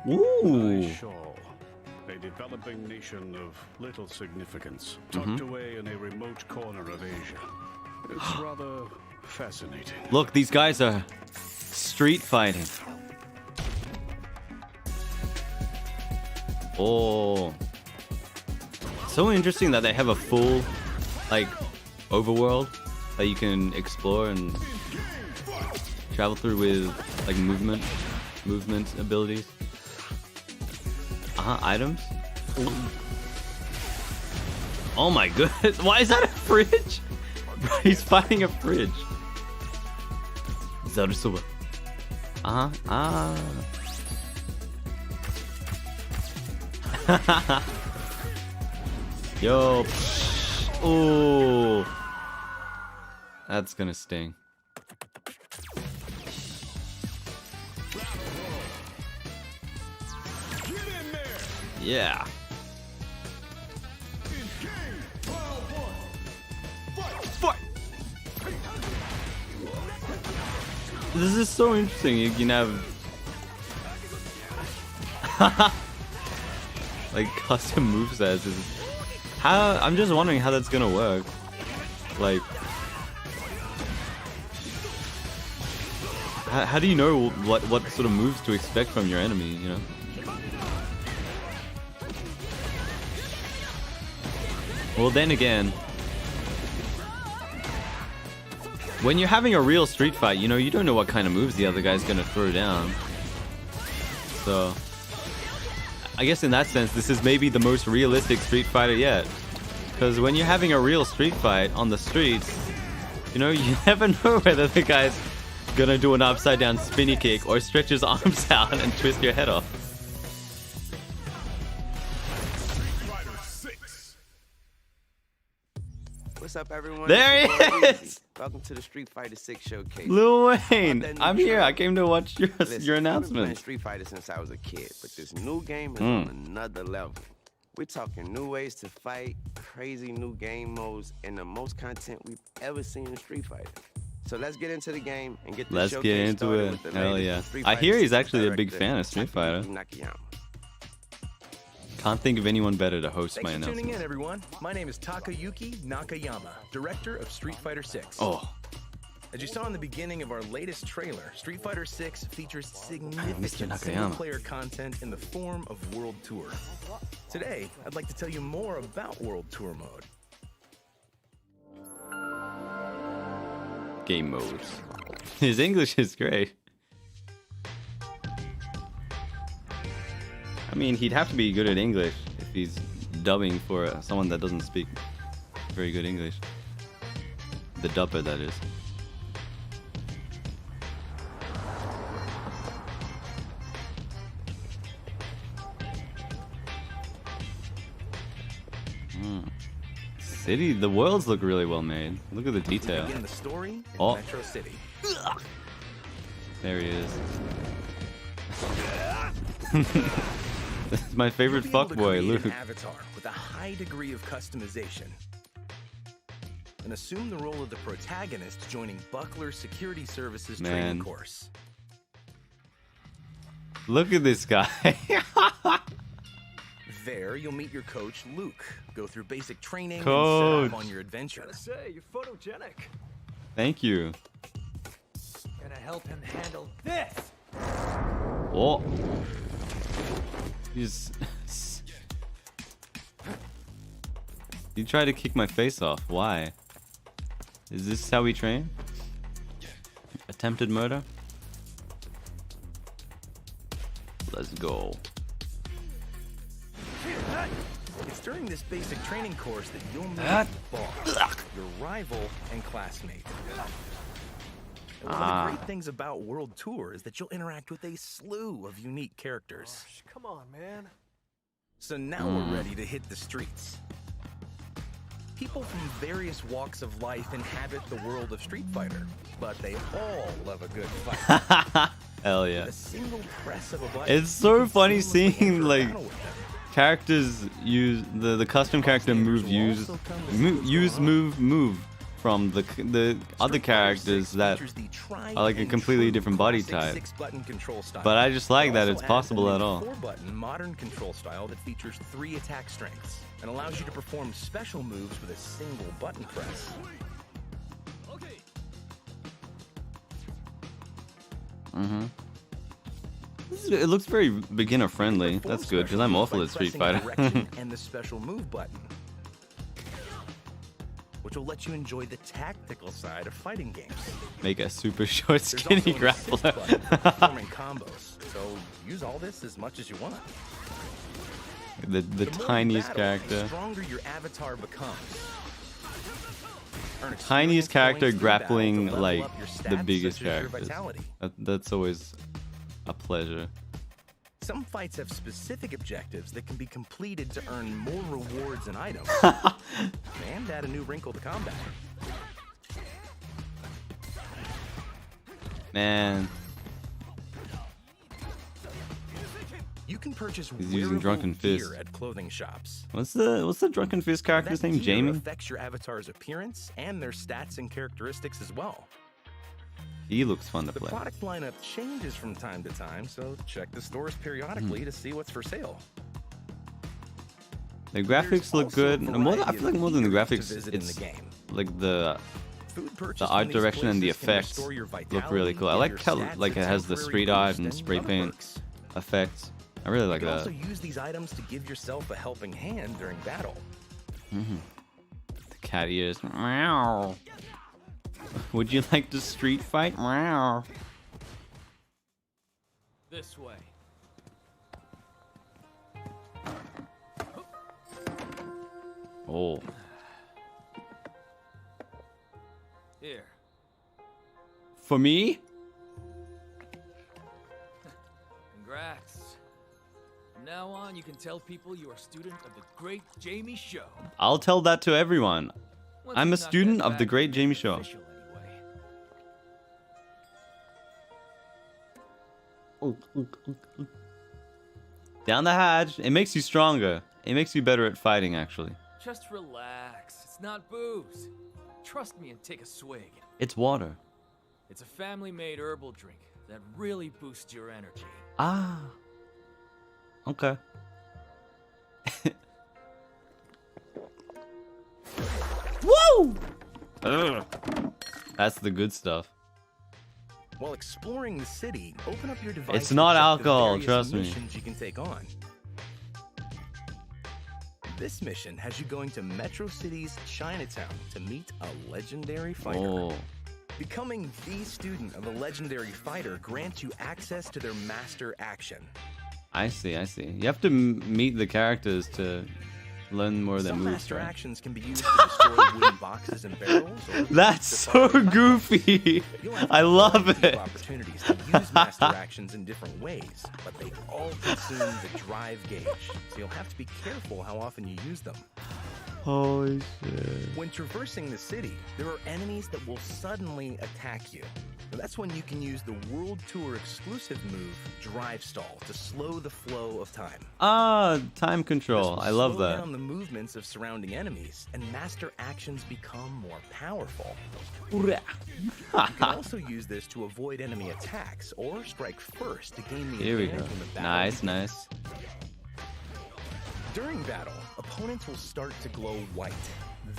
Speaker 1: Ooh.
Speaker 4: Shaw, a developing nation of little significance, tucked away in a remote corner of Asia. It's rather fascinating.
Speaker 1: Look, these guys are street fighting. Oh. So interesting that they have a full, like, overworld that you can explore and travel through with, like, movement abilities. Items? Oh my goodness, why is that a fridge? Bro, he's fighting a fridge. Zarusoba. Ah. Yo. Oh. That's gonna sting. Yeah. Fight. This is so interesting. You can have like custom movesets. How I'm just wondering how that's gonna work. Like, how do you know what sort of moves to expect from your enemy? You know. Well, then again, when you're having a real street fight, you know, you don't know what kind of moves the other guy's gonna throw down. So, I guess in that sense, this is maybe the most realistic Street Fighter yet. Because when you're having a real street fight on the streets, you know, you never know whether the guy's gonna do an upside down spinny kick or stretch his arms out and twist your head off.
Speaker 5: What's up, everyone?
Speaker 1: There he is!
Speaker 5: Welcome to the Street Fighter 6 showcase.
Speaker 1: Lil Wayne, I'm here. I came to watch your
Speaker 5: Listen, I've been
Speaker 1: announcement.
Speaker 5: playing Street Fighter since I was a kid, but this new game is on another level. We're talking new ways to fight, crazy new game modes, and the most content we've ever seen in Street Fighter. So let's get into the game and get the
Speaker 1: Let's
Speaker 5: showcase
Speaker 1: get into
Speaker 5: started
Speaker 1: it.
Speaker 5: with the
Speaker 1: Hell
Speaker 5: latest
Speaker 1: yeah.
Speaker 5: Street
Speaker 1: I
Speaker 5: Fighter
Speaker 1: hear he's
Speaker 5: 6
Speaker 1: actually a big
Speaker 5: director,
Speaker 1: fan of Street Fighter.
Speaker 5: Nakayama.
Speaker 1: Can't think of anyone better to host my
Speaker 6: Thanks for tuning in,
Speaker 1: announcements.
Speaker 6: everyone. My name is Takayuki Nakayama, director of Street Fighter 6.
Speaker 1: Oh,
Speaker 6: As you saw in the beginning of our latest trailer, Street Fighter 6 features significant
Speaker 1: Nakayama.
Speaker 6: single-player content in the form of World Tour. Today, I'd like to tell you more about World Tour mode.
Speaker 1: game modes. His English is great. I mean, he'd have to be good at English if he's dubbing for someone that doesn't speak very good English. The dubber, that is. City, the worlds look really well made. Look at the detail.
Speaker 6: Begin the story in
Speaker 1: Oh.
Speaker 6: Metro City.
Speaker 1: There he is. This is my favorite
Speaker 6: You'll be able to
Speaker 1: fuckboy,
Speaker 6: create
Speaker 1: Luke.
Speaker 6: an avatar with a high degree of customization and assume the role of the protagonist joining Buckler Security Services training
Speaker 1: Man.
Speaker 6: course.
Speaker 1: Look at this guy.
Speaker 6: There, you'll meet your coach, Luke. Go through basic training
Speaker 1: Coach.
Speaker 6: and set off on your adventure.
Speaker 7: Say, you're photogenic.
Speaker 1: Thank you.
Speaker 7: Gonna help him handle this.
Speaker 1: Oh. He's... You tried to kick my face off. Why? Is this how we train? Attempted murder? Let's go.
Speaker 6: It's during this basic training course that you'll meet the boss, your rival and classmate. And one of the great things about World Tour is that you'll interact with a slew of unique characters.
Speaker 7: Come on, man.
Speaker 6: So now we're ready to hit the streets. People from various walks of life inhabit the world of Street Fighter, but they all love a good fight.
Speaker 1: Hell yeah.
Speaker 6: With a single press of a button,
Speaker 1: It's so
Speaker 6: you can
Speaker 1: funny
Speaker 6: seamlessly
Speaker 1: seeing
Speaker 6: enter a
Speaker 1: like
Speaker 6: battle with them.
Speaker 1: characters use the custom character move move from the other characters that are like a completely different body type. But I just like that it's possible at all.
Speaker 6: 4-button modern control style that features 3 attack strengths and allows you to perform special moves with a single button press.
Speaker 1: It looks very beginner friendly. That's good because I'm awful at Street Fighter.
Speaker 6: And the special move button, which will let you enjoy the tactical side of fighting games.
Speaker 1: Make a super short,
Speaker 6: There's
Speaker 1: skinny
Speaker 6: also an assist
Speaker 1: grappler.
Speaker 6: button for performing combos, so use all this as much as you want.
Speaker 1: the
Speaker 6: The more you
Speaker 1: tiniest
Speaker 6: battle,
Speaker 1: character.
Speaker 6: the stronger your avatar becomes. Earn
Speaker 1: Tiniest
Speaker 6: experience
Speaker 1: character
Speaker 6: points through battle to
Speaker 1: grappling
Speaker 6: level
Speaker 1: like
Speaker 6: up your
Speaker 1: the
Speaker 6: stats,
Speaker 1: biggest
Speaker 6: such as your
Speaker 1: characters.
Speaker 6: vitality.
Speaker 1: That's always a pleasure.
Speaker 6: Some fights have specific objectives that can be completed to earn more rewards and items, and add a new wrinkle to combat.
Speaker 1: Man,
Speaker 6: You can purchase
Speaker 1: he's using
Speaker 6: wearable
Speaker 1: Drunken Fist.
Speaker 6: gear at clothing shops.
Speaker 1: What's the Drunken Fist character's
Speaker 6: That
Speaker 1: name?
Speaker 6: gear
Speaker 1: Jamie?
Speaker 6: affects your avatar's appearance and their stats and characteristics as well.
Speaker 1: He looks fun to
Speaker 6: The
Speaker 1: play.
Speaker 6: product lineup changes from time to time, so check the stores periodically to see what's for sale.
Speaker 1: The graphics look
Speaker 6: also a
Speaker 1: good. And more than, I
Speaker 6: variety
Speaker 1: feel like
Speaker 6: of
Speaker 1: more than the
Speaker 6: features to
Speaker 1: graphics,
Speaker 6: visit in
Speaker 1: it's
Speaker 6: the game.
Speaker 1: like the
Speaker 6: Food purchased
Speaker 1: the
Speaker 6: from
Speaker 1: art
Speaker 6: these
Speaker 1: direction and the
Speaker 6: places can
Speaker 1: effects
Speaker 6: restore your
Speaker 1: look really
Speaker 6: vitality,
Speaker 1: cool. I
Speaker 6: give
Speaker 1: like
Speaker 6: your
Speaker 1: how
Speaker 6: stats
Speaker 1: like
Speaker 6: a
Speaker 1: it has the
Speaker 6: temporary
Speaker 1: street art
Speaker 6: boost
Speaker 1: and
Speaker 6: and
Speaker 1: spray
Speaker 6: other
Speaker 1: paint
Speaker 6: perks.
Speaker 1: effects. I really like
Speaker 6: You can
Speaker 1: that.
Speaker 6: also use these items to give yourself a helping hand during battle.
Speaker 1: The cat ears. Meow. Would you like to street fight? Meow.
Speaker 7: This way.
Speaker 1: Oh,
Speaker 7: Here.
Speaker 1: for me?
Speaker 7: Congrats. From now on, you can tell people you are a student of the Great Jamie Show.
Speaker 1: I'll tell that to everyone.
Speaker 7: Once
Speaker 1: I'm
Speaker 7: you
Speaker 1: a
Speaker 7: knock
Speaker 1: student
Speaker 7: that
Speaker 1: of the
Speaker 7: back,
Speaker 1: Great
Speaker 7: it's
Speaker 1: Jamie Show.
Speaker 7: official anyway.
Speaker 1: Down the hatch. It makes you stronger. It makes you better at fighting, actually.
Speaker 7: Just relax. It's not booze. Trust me and take a swig.
Speaker 1: It's water.
Speaker 7: It's a family-made herbal drink that really boosts your energy.
Speaker 1: Ah. Okay. Woo! Ugh. That's the good stuff.
Speaker 6: While exploring the city, open up your device.
Speaker 1: It's
Speaker 6: to
Speaker 1: not
Speaker 6: check the
Speaker 1: alcohol,
Speaker 6: various
Speaker 1: trust me.
Speaker 6: missions you can take on. This mission has you going to Metro City's Chinatown to meet a legendary fighter.
Speaker 1: Oh.
Speaker 6: Becoming the student of a legendary fighter grants you access to their master action.
Speaker 1: I see, I see. You have to meet the characters to learn more of their
Speaker 6: Some
Speaker 1: moves,
Speaker 6: master
Speaker 1: right?
Speaker 6: actions can be used to destroy wooden boxes and barrels. Or
Speaker 1: That's so goofy.
Speaker 6: You'll have
Speaker 1: I love
Speaker 6: plenty of
Speaker 1: it.
Speaker 6: opportunities to use master actions in different ways, but they all consume the drive gauge, so you'll have to be careful how often you use them.
Speaker 1: Holy shit.
Speaker 6: When traversing the city, there are enemies that will suddenly attack you. Now, that's when you can use the World Tour exclusive move, Drive Stall, to slow the flow of time.
Speaker 1: Ah, time
Speaker 6: This
Speaker 1: control.
Speaker 6: will
Speaker 1: I love
Speaker 6: slow
Speaker 1: that.
Speaker 6: down the movements of surrounding enemies, and master actions become more powerful. You can also use this to avoid enemy attacks or strike first to gain the
Speaker 1: Here we
Speaker 6: advantage
Speaker 1: go.
Speaker 6: when the battle
Speaker 1: Nice,
Speaker 6: begins.
Speaker 1: nice.
Speaker 6: During battle, opponents will start to glow white.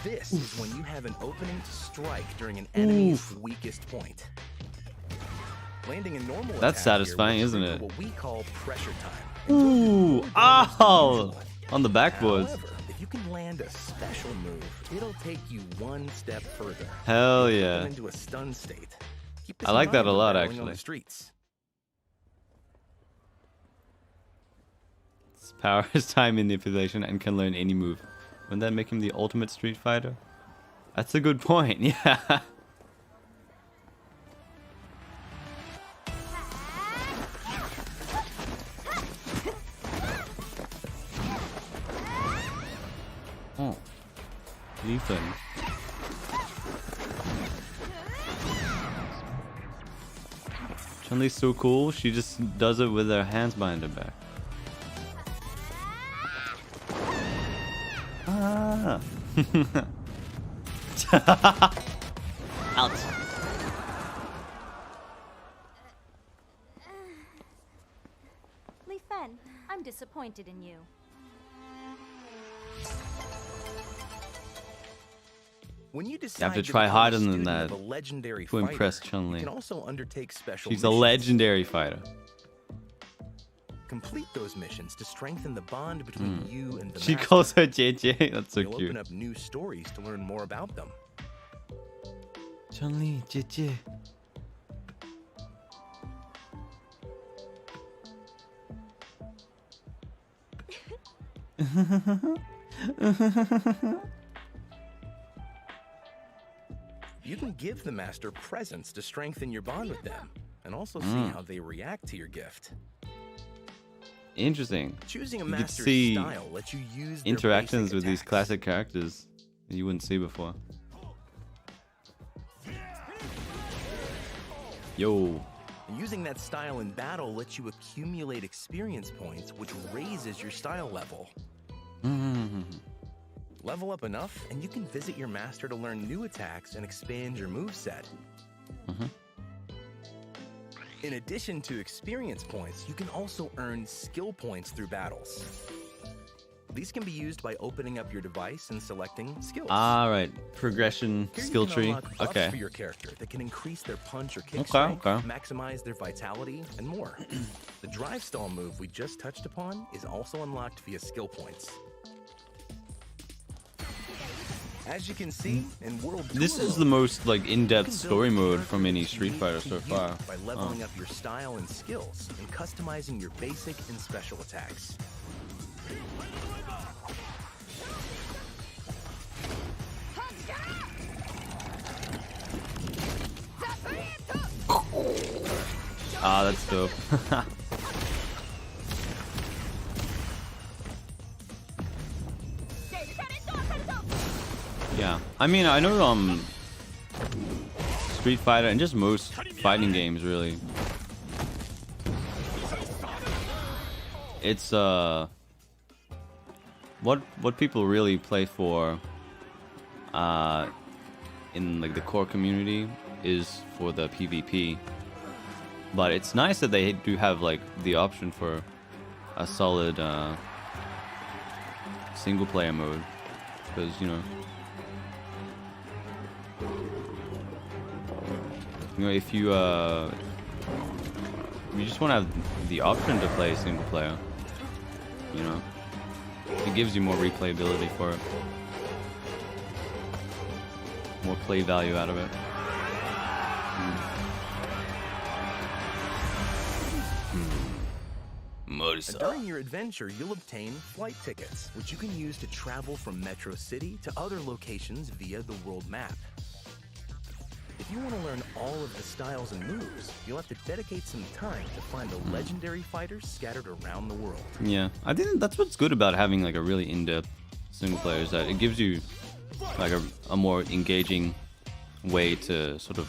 Speaker 6: This is when you have an opening to strike during an enemy's weakest point. Landing a normal
Speaker 1: That's
Speaker 6: attack here
Speaker 1: satisfying,
Speaker 6: will
Speaker 1: isn't
Speaker 6: trigger
Speaker 1: it?
Speaker 6: What we call pressure time.
Speaker 1: Ooh, ow! On the backboards.
Speaker 6: However, if you can land a special move, it'll take you one step further.
Speaker 1: Hell
Speaker 6: It'll
Speaker 1: yeah.
Speaker 6: put them into a stun state. Keep this
Speaker 1: I
Speaker 6: in
Speaker 1: like that
Speaker 6: mind
Speaker 1: a
Speaker 6: when
Speaker 1: lot,
Speaker 6: battling on
Speaker 1: actually.
Speaker 6: the streets.
Speaker 1: His power is time manipulation and can learn any move. Wouldn't that make him the ultimate Street Fighter? That's a good point, yeah. Oh. Ethan. Chun-Li's so cool, she just does it with her hands behind her back. Ah. Out.
Speaker 8: Li Fen, I'm disappointed in you.
Speaker 6: When you decide
Speaker 1: to try
Speaker 6: become a
Speaker 1: harder than
Speaker 6: student
Speaker 1: that
Speaker 6: of a legendary
Speaker 1: to impress
Speaker 6: fighter,
Speaker 1: Chun-Li.
Speaker 6: You can also undertake special
Speaker 1: She's a
Speaker 6: missions.
Speaker 1: legendary fighter.
Speaker 6: Complete those missions to strengthen the bond between you and the
Speaker 1: She
Speaker 6: master.
Speaker 1: calls her JJ. That's so
Speaker 6: You'll
Speaker 1: cute.
Speaker 6: open up new stories to learn more about them.
Speaker 1: Chun-Li, JJ.
Speaker 6: You can give the master presents to strengthen your bond with them. and also see how they react to your gift.
Speaker 1: Interesting.
Speaker 6: Choosing a
Speaker 1: You could
Speaker 6: master's
Speaker 1: see
Speaker 6: style lets you use their
Speaker 1: interactions
Speaker 6: basic
Speaker 1: with these
Speaker 6: attacks.
Speaker 1: classic characters that you wouldn't see before. Yo.
Speaker 6: Using that style in battle lets you accumulate experience points, which raises your style level. Level up enough, and you can visit your master to learn new attacks and expand your moveset. In addition to experience points, you can also earn skill points through battles. These can be used by opening up your device and selecting skills.
Speaker 1: Right. Progression
Speaker 6: Here
Speaker 1: skill
Speaker 6: you can
Speaker 1: tree.
Speaker 6: unlock buffs
Speaker 1: Okay.
Speaker 6: for your character that can increase their punch or kick
Speaker 1: Okay,
Speaker 6: strength,
Speaker 1: okay.
Speaker 6: maximize their vitality, and more. The drive stall move we just touched upon is also unlocked via skill points. As you can see, in World
Speaker 1: This
Speaker 6: Tour
Speaker 1: is the
Speaker 6: mode,
Speaker 1: most like
Speaker 6: you
Speaker 1: in-depth
Speaker 6: can build
Speaker 1: story
Speaker 6: a
Speaker 1: mode
Speaker 6: character
Speaker 1: from any
Speaker 6: that's
Speaker 1: Street
Speaker 6: unique
Speaker 1: Fighter
Speaker 6: to
Speaker 1: so
Speaker 6: you
Speaker 1: far.
Speaker 6: by leveling up your style and skills and customizing your basic and special attacks.
Speaker 1: That's dope. Yeah, I mean, I know Street Fighter and just most fighting games really. It's what people really play for in like the core community is for the PvP. But it's nice that they do have like the option for a solid single player mode, because you know if you just want to have the option to play single player, you know, it gives you more replayability for it, more play value out of it.
Speaker 6: During your adventure, you'll obtain flight tickets, which you can use to travel from Metro City to other locations via the world map. If you want to learn all of the styles and moves, you'll have to dedicate some time to find the legendary fighters scattered around the world.
Speaker 1: Yeah, I think that's what's good about having like a really in-depth single player, is that it gives you like a more engaging way to sort of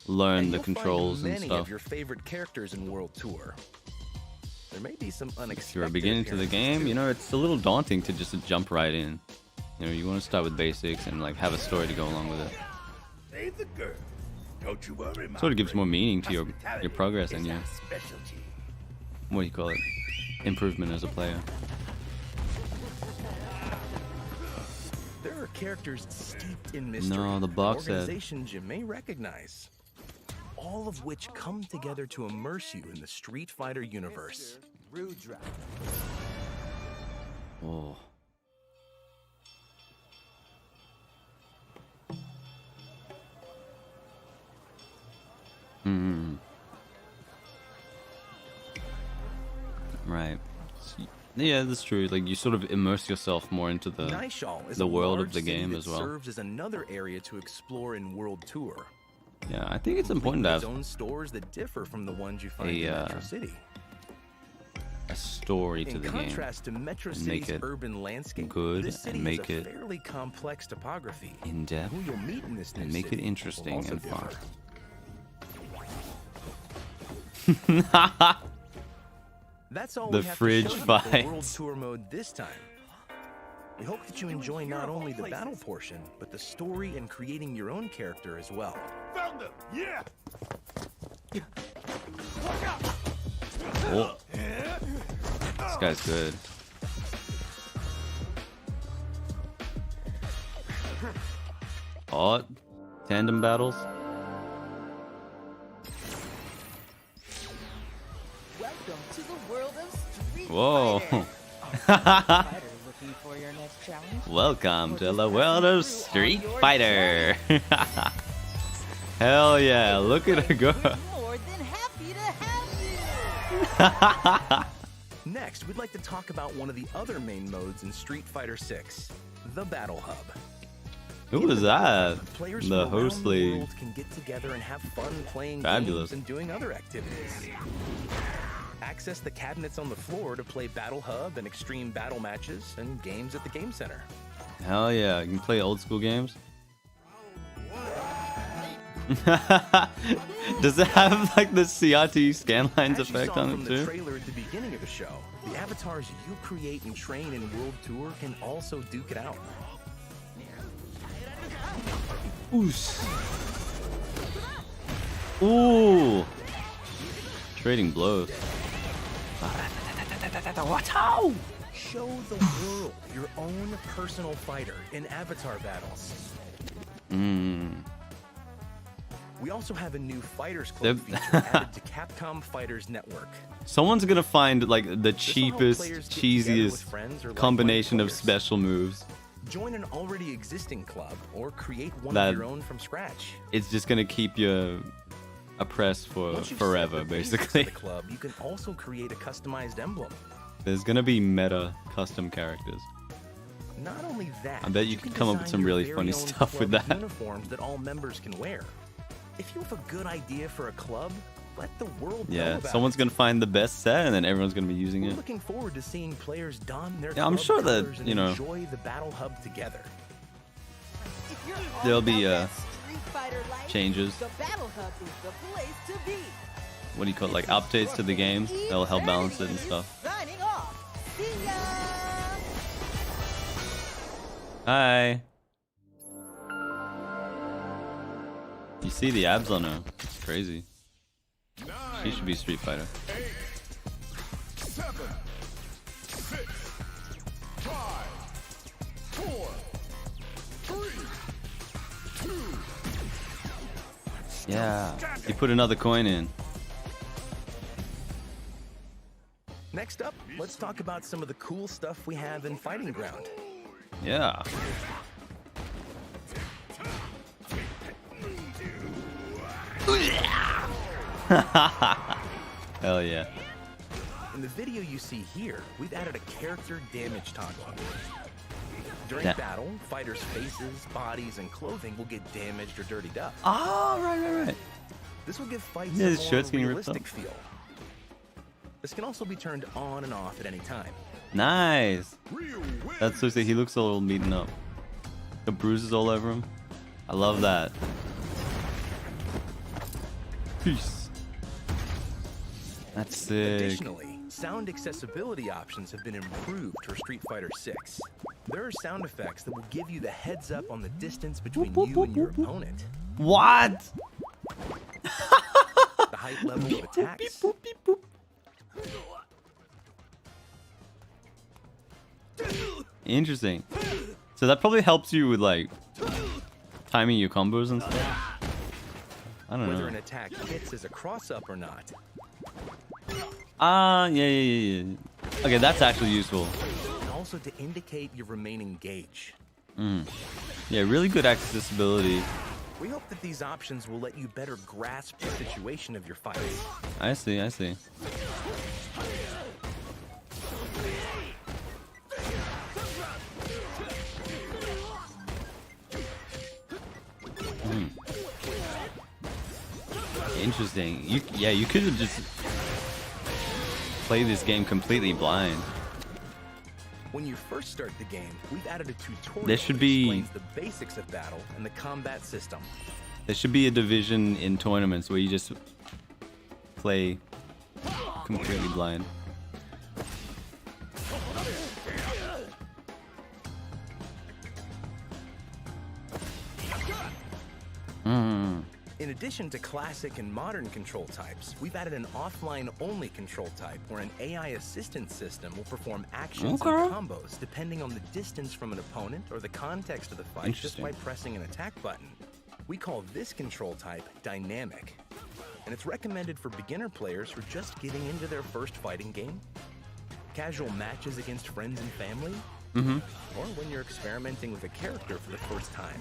Speaker 1: learn the controls and
Speaker 6: many
Speaker 1: stuff.
Speaker 6: Of your favorite characters in World Tour. There may be some unexpected.
Speaker 1: If you're beginning to the game, you know, it's a little daunting to just jump right in. You know, you want to start with basics and like have a story to go along with it.
Speaker 9: Save the girl. Don't you worry, my
Speaker 1: Sort of gives
Speaker 9: friend.
Speaker 1: more meaning to your
Speaker 9: Hospitality
Speaker 1: progress
Speaker 9: is
Speaker 1: and your,
Speaker 9: our specialty.
Speaker 1: what do you call it, improvement as a player.
Speaker 6: There are characters steeped in mystery.
Speaker 1: No, the box set.
Speaker 6: Organizations you may recognize. All of which come together to immerse you in the Street Fighter universe.
Speaker 1: Oh. Right. Yeah, that's true. Like you sort of immerse yourself more into the
Speaker 6: Nishal is
Speaker 1: the
Speaker 6: a
Speaker 1: world
Speaker 6: large
Speaker 1: of the
Speaker 6: city
Speaker 1: game
Speaker 6: that
Speaker 1: as well.
Speaker 6: Serves as another area to explore in World Tour.
Speaker 1: Yeah, I think it's important to
Speaker 6: Its
Speaker 1: have
Speaker 6: own stores that differ from the ones you find in Metro City.
Speaker 1: a story to
Speaker 6: In
Speaker 1: the game.
Speaker 6: contrast to Metro
Speaker 1: and make
Speaker 6: City's
Speaker 1: it
Speaker 6: urban landscape,
Speaker 1: good
Speaker 6: this city
Speaker 1: and make
Speaker 6: has a
Speaker 1: it
Speaker 6: fairly complex topography.
Speaker 1: in depth
Speaker 6: Who you'll meet in this new
Speaker 1: and make it
Speaker 6: city will
Speaker 1: interesting
Speaker 6: also
Speaker 1: and fun.
Speaker 6: differ. That's all
Speaker 1: The
Speaker 6: we have
Speaker 1: fridge
Speaker 6: to show you
Speaker 1: fight.
Speaker 6: for World Tour mode this time. We hope that you enjoy not only the battle portion, but the story and creating your own character as well.
Speaker 9: Found them. Yeah.
Speaker 1: Oh. This guy's good. Oh, tandem battles.
Speaker 10: Welcome to the world of Street
Speaker 1: Whoa.
Speaker 10: Fighter. Looking for your next challenge?
Speaker 1: Welcome to the world of Street Fighter. Hell yeah, look at her go.
Speaker 10: More than happy to have you.
Speaker 6: Next, we'd like to talk about one of the other main modes in Street Fighter 6, the Battle Hub.
Speaker 1: Who was that?
Speaker 6: Players
Speaker 1: The
Speaker 6: from around
Speaker 1: host
Speaker 6: the
Speaker 1: lady.
Speaker 6: world can get together and have fun playing
Speaker 1: Fabulous.
Speaker 6: games and doing other activities. Access the cabinets on the floor to play Battle Hub and extreme battle matches and games at the Game Center.
Speaker 1: Hell yeah, you can play old school games. Does it have like the CRT scanlines
Speaker 6: As you
Speaker 1: effect
Speaker 6: saw
Speaker 1: on
Speaker 6: from
Speaker 1: it
Speaker 6: the
Speaker 1: too?
Speaker 6: trailer at the beginning of the show, the avatars you create and train in World Tour can also duke it out.
Speaker 1: Ooh. Trading blows.
Speaker 6: Show the world your own personal fighter in avatar battles. We also have a new Fighters Club feature added to Capcom Fighters Network.
Speaker 1: Someone's gonna find like the
Speaker 6: This will help
Speaker 1: cheapest,
Speaker 6: players get together with
Speaker 1: cheesiest
Speaker 6: friends or like-minded
Speaker 1: combination of
Speaker 6: players.
Speaker 1: special moves.
Speaker 6: Join an already existing club or create one
Speaker 1: That-
Speaker 6: of your own from scratch.
Speaker 1: It's just gonna keep you oppressed for
Speaker 6: Once you've set
Speaker 1: forever,
Speaker 6: the basics of
Speaker 1: basically.
Speaker 6: the club, you can also create a customized emblem.
Speaker 1: There's gonna be meta custom characters.
Speaker 6: Not only that,
Speaker 1: I bet you could come up with
Speaker 6: design
Speaker 1: some
Speaker 6: your
Speaker 1: really
Speaker 6: very
Speaker 1: funny
Speaker 6: own
Speaker 1: stuff with
Speaker 6: club
Speaker 1: that.
Speaker 6: Uniforms that all members can wear. If you have a good idea for a club, let the world know
Speaker 1: Yeah,
Speaker 6: about
Speaker 1: someone's
Speaker 6: it.
Speaker 1: gonna find the best set, and then everyone's gonna be using
Speaker 6: We're
Speaker 1: it.
Speaker 6: looking forward to seeing players don their
Speaker 1: Yeah, I'm
Speaker 6: club
Speaker 1: sure that,
Speaker 6: colors and
Speaker 1: you know,
Speaker 6: enjoy the battle hub together.
Speaker 1: There'll be changes.
Speaker 10: The Battle Hub is the place to be.
Speaker 1: What do you call it? Like updates to the game that'll help balance it and stuff.
Speaker 10: Signing off. See ya.
Speaker 1: Hi. You see the abs on her? It's crazy. She should be Street Fighter.
Speaker 9: 7, 6, 5, 4, 3, 2.
Speaker 1: Yeah. He put another coin in.
Speaker 6: Next up, let's talk about some of the cool stuff we have in Fighting Ground.
Speaker 1: Yeah. Hell yeah.
Speaker 6: In the video you see here, we've added a character damage toggle. During
Speaker 1: Yeah.
Speaker 6: battle, fighters' faces, bodies, and clothing will get damaged or dirtied up.
Speaker 1: Oh, right.
Speaker 6: This will give fights
Speaker 1: Yeah,
Speaker 6: a
Speaker 1: his
Speaker 6: more
Speaker 1: shirt's getting ripped
Speaker 6: realistic feel. This can also be turned on and off at any time.
Speaker 1: Nice. That's so sick. He looks a little beaten up. The bruises all over him. I love that. Peace. That's sick.
Speaker 6: Additionally, sound accessibility options have been improved for Street Fighter 6. There are sound effects that will give you the heads up on the distance between you and your opponent.
Speaker 1: What?
Speaker 6: The height level of attacks.
Speaker 1: Interesting. So that probably helps you with like timing your combos and stuff. I don't
Speaker 6: Whether
Speaker 1: know.
Speaker 6: an attack hits as a cross-up or not.
Speaker 1: Yeah. Okay, that's actually useful.
Speaker 6: And also to indicate your remaining gauge.
Speaker 1: Yeah, really good accessibility.
Speaker 6: We hope that these options will let you better grasp the situation of your fight.
Speaker 1: I see. Interesting. You could have just played this game completely blind.
Speaker 6: When you first start the game, we've added a tutorial
Speaker 1: There should
Speaker 6: that
Speaker 1: be-
Speaker 6: explains the basics of battle and the combat system.
Speaker 1: There should be a division in tournaments where you just play completely blind.
Speaker 6: In addition to classic and modern control types, we've added an offline-only control type where an AI assistance system will perform actions and combos depending on the distance from an opponent or the context of the fight just
Speaker 1: Interesting.
Speaker 6: by pressing an attack button. We call this control type dynamic, and it's recommended for beginner players who are just getting into their first fighting game, casual matches against friends and family, or when you're experimenting with a character for the first time.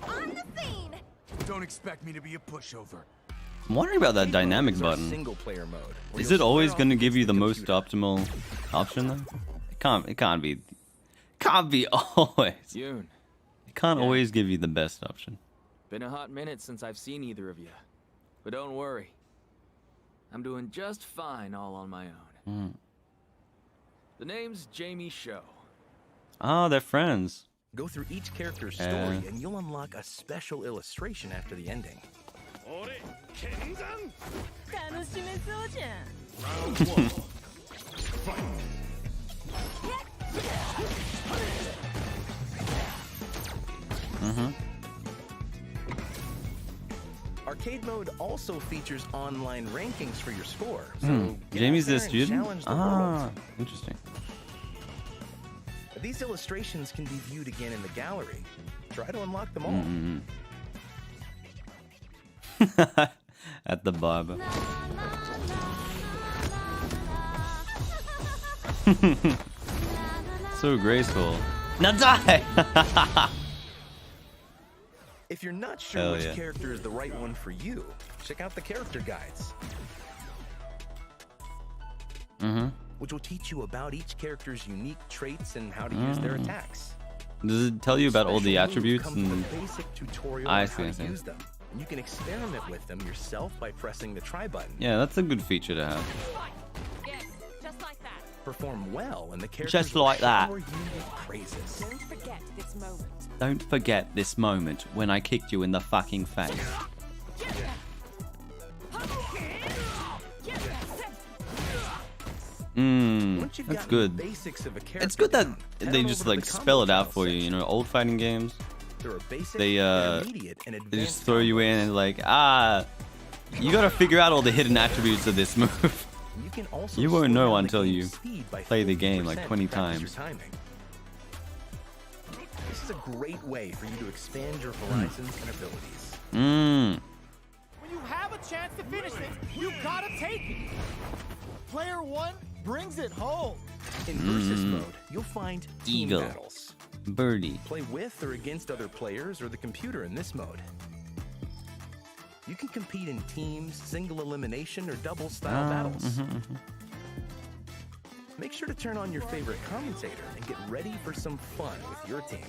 Speaker 8: On the scene.
Speaker 9: Don't expect me to be a pushover.
Speaker 1: I'm wondering about that dynamic button.
Speaker 6: Single-player mode.
Speaker 1: Is it always going to give you the most optimal option though? It can't be always.
Speaker 7: Yoon.
Speaker 1: It can't always give you the best option.
Speaker 7: Been a hot minute since I've seen either of you. But don't worry. I'm doing just fine all on my own. The name's Jamie Sho.
Speaker 1: Oh, they're friends.
Speaker 6: Go through each character's story and you'll unlock a special illustration after the ending.
Speaker 9: Round one. Fight.
Speaker 6: Arcade mode also features online rankings for your score. So get
Speaker 1: Jamie's
Speaker 6: out there
Speaker 1: the
Speaker 6: and
Speaker 1: student?
Speaker 6: challenge the world.
Speaker 1: Interesting.
Speaker 6: These illustrations can be viewed again in the gallery. Try to unlock them all.
Speaker 1: At the barber. So graceful. Now die!
Speaker 6: If you're not sure
Speaker 1: Hell
Speaker 6: which
Speaker 1: yeah.
Speaker 6: character is the right one for you, check out the character guides. Which will teach you about each character's unique traits and how to use their attacks.
Speaker 1: Does it tell you about all the
Speaker 6: Special moves
Speaker 1: attributes?
Speaker 6: come with
Speaker 1: And
Speaker 6: a basic tutorial
Speaker 1: I
Speaker 6: on
Speaker 1: see,
Speaker 6: how
Speaker 1: I
Speaker 6: to
Speaker 1: see.
Speaker 6: use them. And you can experiment with them yourself by pressing the try button.
Speaker 1: yeah, that's a good feature to have.
Speaker 8: Yes, just like that.
Speaker 6: Perform well, and the characters
Speaker 1: Just
Speaker 6: will
Speaker 1: like that.
Speaker 6: shower you with praises.
Speaker 8: Don't forget this moment.
Speaker 1: Don't forget this moment when I kicked you in the fucking face.
Speaker 6: Once you've
Speaker 1: That's
Speaker 6: gotten
Speaker 1: good.
Speaker 6: the basics of a character
Speaker 1: It's good that
Speaker 6: down, head
Speaker 1: they
Speaker 6: on
Speaker 1: just
Speaker 6: over to
Speaker 1: like
Speaker 6: the
Speaker 1: spell it
Speaker 6: combo
Speaker 1: out for you.
Speaker 6: section.
Speaker 1: You know, old fighting games,
Speaker 6: There are basic,
Speaker 1: they
Speaker 6: intermediate, and
Speaker 1: they
Speaker 6: advanced
Speaker 1: just throw you in
Speaker 6: combos.
Speaker 1: and like, you gotta figure out all the hidden attributes of this move.
Speaker 6: You can also
Speaker 1: You won't
Speaker 6: slow
Speaker 1: know
Speaker 6: down the
Speaker 1: until
Speaker 6: game's
Speaker 1: you
Speaker 6: speed by
Speaker 1: play the game
Speaker 6: 50%
Speaker 1: like
Speaker 6: to
Speaker 1: 20
Speaker 6: practice your
Speaker 1: times.
Speaker 6: timing. This is a great way for you to expand your horizons and abilities.
Speaker 9: When you have a chance to finish it, you gotta take it. Player one brings it home.
Speaker 6: In versus mode, you'll find team
Speaker 1: Eagle.
Speaker 6: battles.
Speaker 1: Birdie.
Speaker 6: Play with or against other players or the computer in this mode. You can compete in teams, single elimination, or double style battles. Make sure to turn on your favorite commentator and get ready for some fun with your team.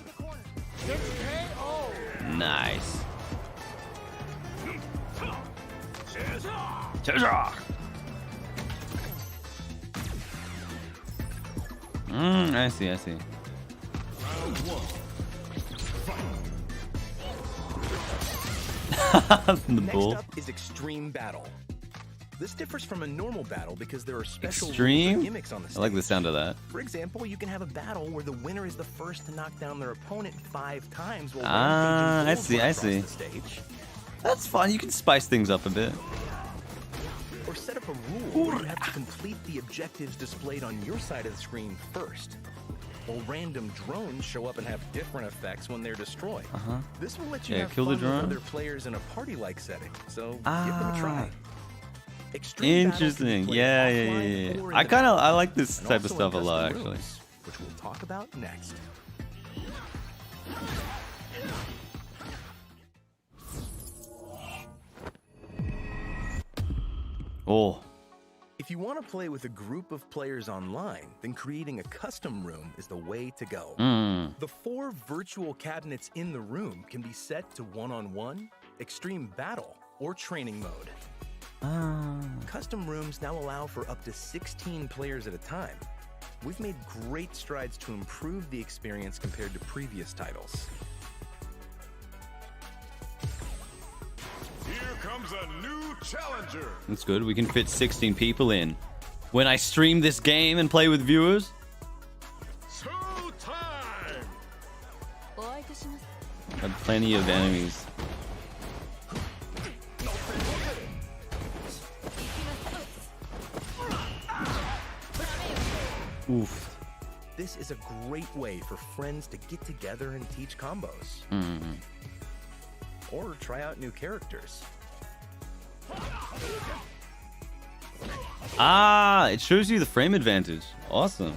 Speaker 1: Nice. I see, I see.
Speaker 9: Round one.
Speaker 1: The
Speaker 6: Next
Speaker 1: bull.
Speaker 6: up is Extreme Battle. This differs from a normal battle because there are special rules
Speaker 1: Extreme?
Speaker 6: and gimmicks on the stage.
Speaker 1: I like the sound of that.
Speaker 6: For example, you can have a battle where the winner is the first to knock down their opponent 5 times while
Speaker 1: Ah,
Speaker 6: rampaging
Speaker 1: I
Speaker 6: bulls
Speaker 1: see,
Speaker 6: run
Speaker 1: I
Speaker 6: across
Speaker 1: see.
Speaker 6: the stage.
Speaker 1: That's fun. You can spice things up a bit.
Speaker 6: Or set up a rule where you have to complete the objectives displayed on your side of the screen first. While random drones show up and have different effects when they're destroyed. This will let you
Speaker 1: Yeah,
Speaker 6: have
Speaker 1: kill the
Speaker 6: fun with
Speaker 1: drone.
Speaker 6: other players in a party-like setting, so give them a try.
Speaker 1: Ah.
Speaker 6: Extreme Battle can be
Speaker 1: Interesting.
Speaker 6: played
Speaker 1: Yeah,
Speaker 6: offline
Speaker 1: yeah,
Speaker 6: or
Speaker 1: yeah.
Speaker 6: in
Speaker 1: I
Speaker 6: the
Speaker 1: kind of
Speaker 6: battle,
Speaker 1: I like this
Speaker 6: and
Speaker 1: type of
Speaker 6: also in
Speaker 1: stuff a lot,
Speaker 6: custom
Speaker 1: actually.
Speaker 6: rooms, which we'll talk about next.
Speaker 1: Oh,
Speaker 6: If you want to play with a group of players online, then creating a custom room is the way to go. The 4 virtual cabinets in the room can be set to one-on-one, extreme battle, or training mode. Custom rooms now allow for up to 16 players at a time. We've made great strides to improve the experience compared to previous titles.
Speaker 9: Here comes a new challenger.
Speaker 1: that's good. We can fit 16 people in. When I stream this game and play with viewers,
Speaker 9: Two time.
Speaker 1: I have plenty of enemies. Oof.
Speaker 6: This is a great way for friends to get together and teach combos. Or try out new characters.
Speaker 1: Ah, it shows you the frame advantage. Awesome.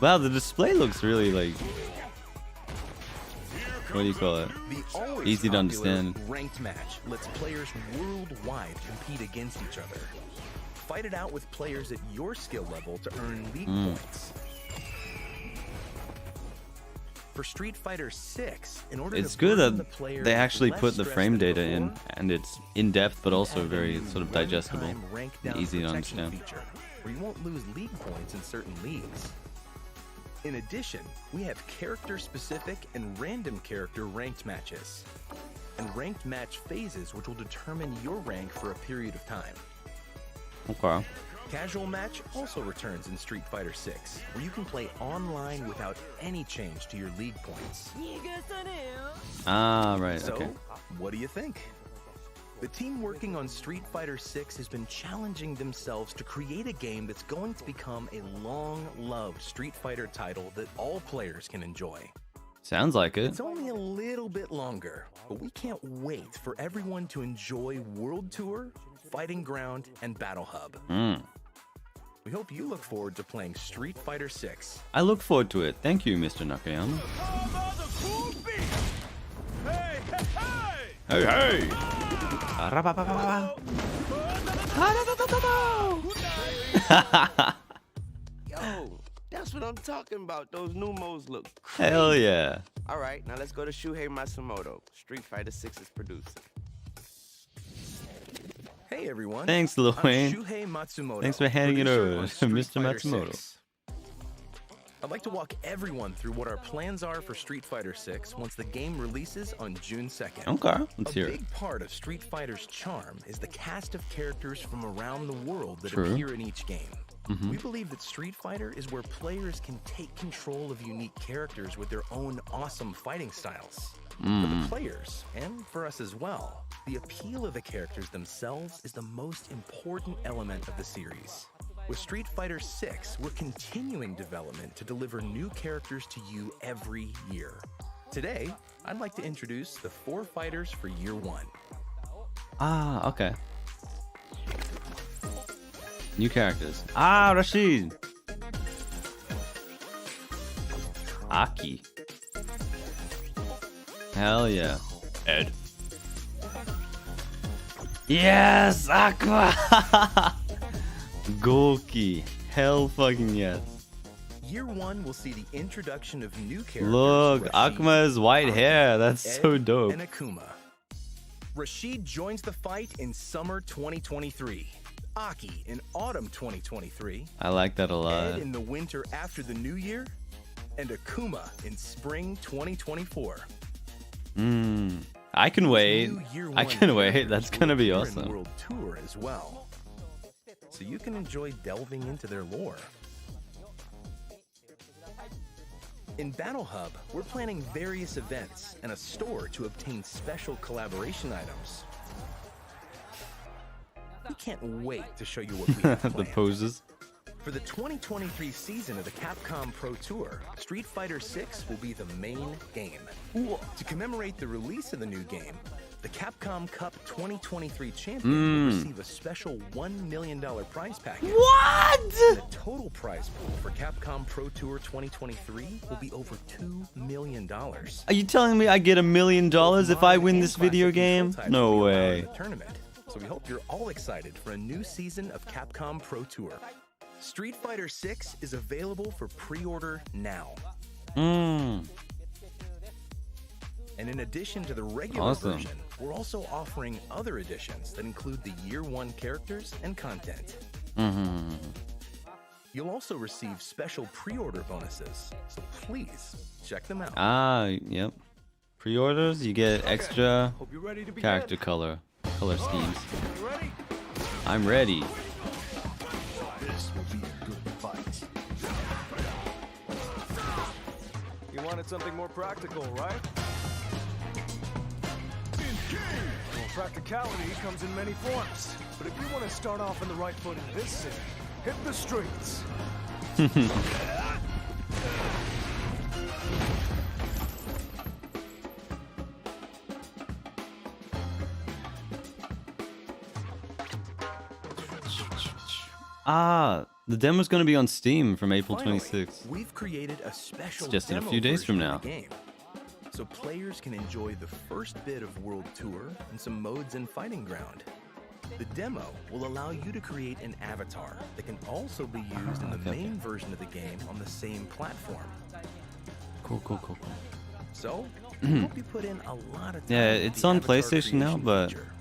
Speaker 1: Wow, the display looks really like what do you call it?
Speaker 6: The always
Speaker 1: Easy to
Speaker 6: popular
Speaker 1: understand.
Speaker 6: ranked match lets players worldwide compete against each other. Fight it out with players at your skill level to earn league points. For Street Fighter 6, in order
Speaker 1: It's
Speaker 6: to
Speaker 1: good
Speaker 6: burden
Speaker 1: that
Speaker 6: the player
Speaker 1: they
Speaker 6: with
Speaker 1: actually
Speaker 6: less
Speaker 1: put the
Speaker 6: stress
Speaker 1: frame
Speaker 6: than
Speaker 1: data in,
Speaker 6: before,
Speaker 1: and it's in depth, but also
Speaker 6: add a
Speaker 1: very
Speaker 6: new
Speaker 1: sort of
Speaker 6: one-time
Speaker 1: digestible,
Speaker 6: rank
Speaker 1: and
Speaker 6: down
Speaker 1: easy to
Speaker 6: protection
Speaker 1: understand.
Speaker 6: feature, where you won't lose league points in certain leagues. In addition, we have character-specific and random character ranked matches, and ranked match phases which will determine your rank for a period of time.
Speaker 1: Okay.
Speaker 6: Casual match also returns in Street Fighter 6, where you can play online without any change to your league points.
Speaker 1: Ah, right.
Speaker 6: So,
Speaker 1: Okay.
Speaker 6: what do you think? The team working on Street Fighter 6 has been challenging themselves to create a game that's going to become a long-loved Street Fighter title that all players can enjoy.
Speaker 1: Sounds like it.
Speaker 6: It's only a little bit longer, but we can't wait for everyone to enjoy World Tour, Fighting Ground, and Battle Hub. We hope you look forward to playing Street Fighter 6.
Speaker 1: I look forward to it. Thank you, Mr. Nakayama. Hey, hey!
Speaker 5: Yo, that's what I'm talking about. Those new modes look crazy.
Speaker 1: Hell yeah.
Speaker 5: All right, now let's go to Shuhei Matsumoto, Street Fighter 6's producer.
Speaker 6: Hey everyone.
Speaker 1: Thanks, Lil
Speaker 6: I'm
Speaker 1: Wayne.
Speaker 6: Shuhei Matsumoto.
Speaker 1: Thanks for handing it
Speaker 6: producer
Speaker 1: over
Speaker 6: on
Speaker 1: to
Speaker 6: Street
Speaker 1: Mr.
Speaker 6: Fighter
Speaker 1: Matsumoto.
Speaker 6: 6. I'd like to walk everyone through what our plans are for Street Fighter 6 once the game releases on June 2nd.
Speaker 1: Okay, let's hear
Speaker 6: A
Speaker 1: it.
Speaker 6: big part of Street Fighter's charm is the cast of characters from around the world that
Speaker 1: True.
Speaker 6: appear in each game.
Speaker 1: Mhm.
Speaker 6: We believe that Street Fighter is where players can take control of unique characters with their own awesome fighting styles. For the players, and for us as well, the appeal of the characters themselves is the most important element of the series. With Street Fighter 6, we're continuing development to deliver new characters to you every year. Today, I'd like to introduce the 4 fighters for Year 1.
Speaker 1: Ah, okay. New characters. Ah, Rashid. Aki. Hell yeah. Ed. Yes, Aqua. Gorky. Hell fucking yes.
Speaker 6: Year 1 will see the introduction of new characters.
Speaker 1: Look,
Speaker 6: Rashid,
Speaker 1: Akma's white hair. That's
Speaker 6: Ed,
Speaker 1: so dope.
Speaker 6: and Akuma. Rashid joins the fight in summer 2023. Aki in autumn 2023.
Speaker 1: I like that a lot.
Speaker 6: Ed in the winter after the new year. And Akuma in spring 2024.
Speaker 1: I can wait.
Speaker 6: New Year
Speaker 1: I
Speaker 6: 1
Speaker 1: can wait.
Speaker 6: characters
Speaker 1: That's
Speaker 6: will
Speaker 1: gonna be
Speaker 6: appear in
Speaker 1: awesome.
Speaker 6: World Tour as well. So you can enjoy delving into their lore. In Battle Hub, we're planning various events and a store to obtain special collaboration items. We can't wait to show you what we have
Speaker 1: The
Speaker 6: planned.
Speaker 1: poses.
Speaker 6: For the 2023 season of the Capcom Pro Tour, Street Fighter 6 will be the main game. To commemorate the release of the new game, the Capcom Cup 2023 champion will receive a special $1 million prize package.
Speaker 1: What?
Speaker 6: And the total prize pool for Capcom Pro Tour 2023 will be over $2 million.
Speaker 1: Are you telling me I get $1 million if I win this video game? No way.
Speaker 6: Tournament. So we hope you're all excited for a new season of Capcom Pro Tour. Street Fighter 6 is available for pre-order now. And in addition to the regular
Speaker 1: Awesome.
Speaker 6: version, we're also offering other editions that include the Year 1 characters and content. You'll also receive special pre-order bonuses, so please check them out.
Speaker 1: Ah, yep. Pre-orders, you get extra
Speaker 9: Hope you're ready to begin.
Speaker 1: character color schemes.
Speaker 9: You ready?
Speaker 1: I'm ready.
Speaker 4: This will be a good fight.
Speaker 9: You wanted something more practical, right? Well, practicality comes in many forms. But if you want to start off on the right foot in this city, hit the streets.
Speaker 1: Ah, the demo's gonna be on Steam from April
Speaker 6: Finally,
Speaker 1: 26th.
Speaker 6: we've created a special
Speaker 1: It's just in a
Speaker 6: demo
Speaker 1: few days from
Speaker 6: version
Speaker 1: now.
Speaker 6: of the game. so players can enjoy the first bit of World Tour and some modes in Fighting Ground. The demo will allow you to create an avatar that can also be used in the main version of the game on the same platform.
Speaker 1: Cool.
Speaker 6: So, I hope you put in a lot of time.
Speaker 1: Yeah,
Speaker 6: with
Speaker 1: it's
Speaker 6: the
Speaker 1: on
Speaker 6: avatar
Speaker 1: PlayStation now,
Speaker 6: creation
Speaker 1: but
Speaker 6: feature.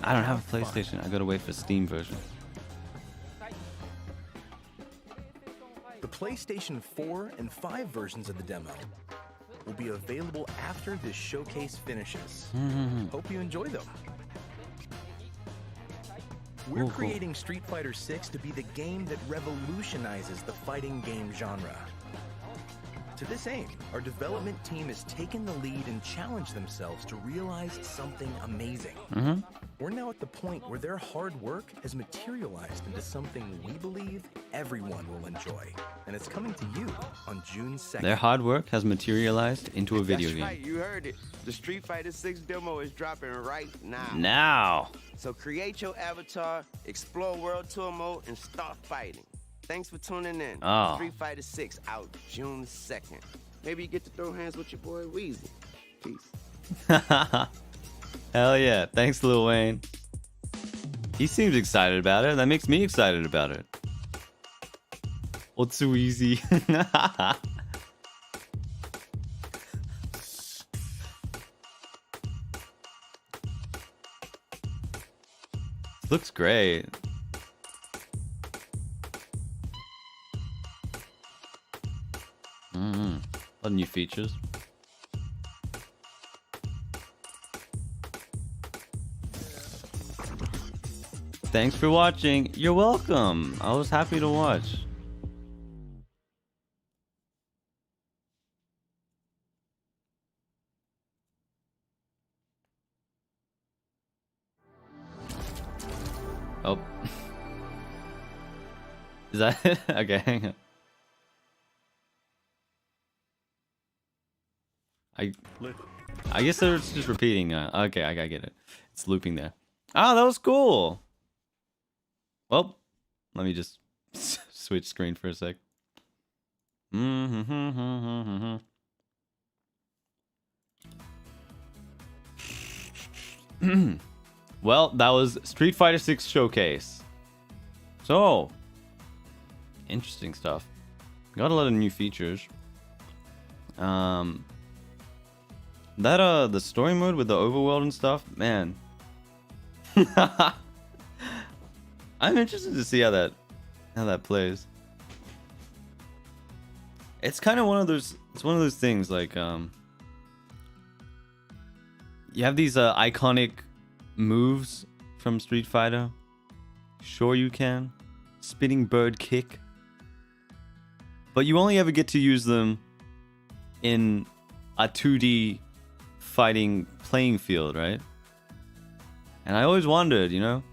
Speaker 1: I don't have a
Speaker 6: Have fun.
Speaker 1: PlayStation. I gotta wait for Steam version.
Speaker 6: The PlayStation 4 and 5 versions of the demo will be available after this showcase finishes. Hope you enjoy them. We're
Speaker 1: Cool.
Speaker 6: creating Street Fighter 6 to be the game that revolutionizes the fighting game genre. To this aim, our development team has taken the lead and challenged themselves to realize something amazing. We're now at the point where their hard work has materialized into something we believe everyone will enjoy. And it's coming to you on June 2nd.
Speaker 1: Their hard work has materialized into a video
Speaker 5: That's
Speaker 1: game.
Speaker 5: right, you heard it. The Street Fighter 6 demo is dropping right now.
Speaker 1: Now.
Speaker 5: So create your avatar, explore World Tour mode, and start fighting. Thanks for tuning in.
Speaker 1: Oh.
Speaker 5: Street Fighter 6 out June 2nd. Maybe you get to throw hands with your boy Weezy. Peace.
Speaker 1: Hell yeah. Thanks, Lil Wayne. He seems excited about it. That makes me excited about it. What's so easy? Looks great. A lot of new features. Thanks for watching. You're welcome. I was happy to watch. Oh. Is that it? Okay, hang on. I guess it's just repeating. Okay, I get it. It's looping there. Oh, that was cool. Well, let me just switch screen for a sec. Well, that was Street Fighter 6 Showcase. So, interesting stuff. Got a lot of new features. The story mode with the overworld and stuff, man. I'm interested to see how that plays. It's kind of one of those things like you have these iconic moves from Street Fighter. Sure you can. Spinning bird kick. But you only ever get to use them in a 2D fighting playing field, right? And I always wondered, you know,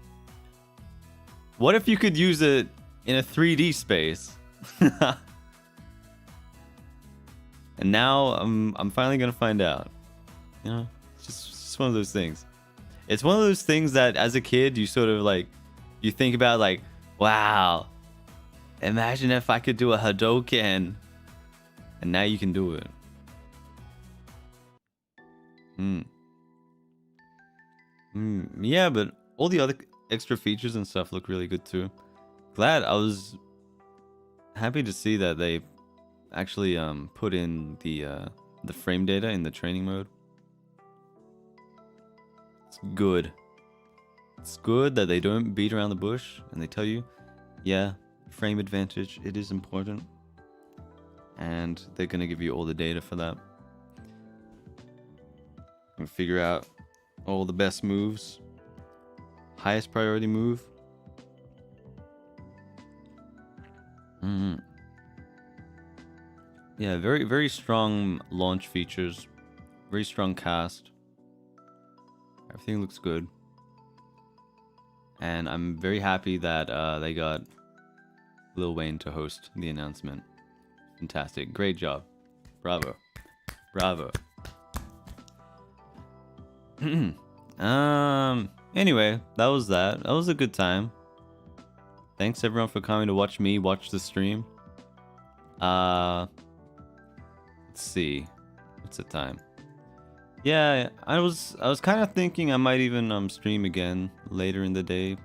Speaker 1: what if you could use it in a 3D space? And now I'm finally gonna find out. You know, it's just one of those things. It's one of those things that as a kid you sort of like, you think about like, wow, imagine if I could do a Hadouken, and now you can do it. Yeah, but all the other extra features and stuff look really good too. I was happy to see that they actually put in the frame data in the training mode. It's good. It's good that they don't beat around the bush and they tell you, yeah, frame advantage, it is important. And they're gonna give you all the data for that. And figure out all the best moves. Highest priority move. Yeah, very, very strong launch features. Very strong cast. Everything looks good. And I'm very happy that they got Lil Wayne to host the announcement. Fantastic. Great job. Bravo. Bravo. Anyway, that was that. That was a good time. Thanks everyone for coming to watch me watch the stream. Let's see. What's the time? Yeah, I was kind of thinking I might even stream again later in the day.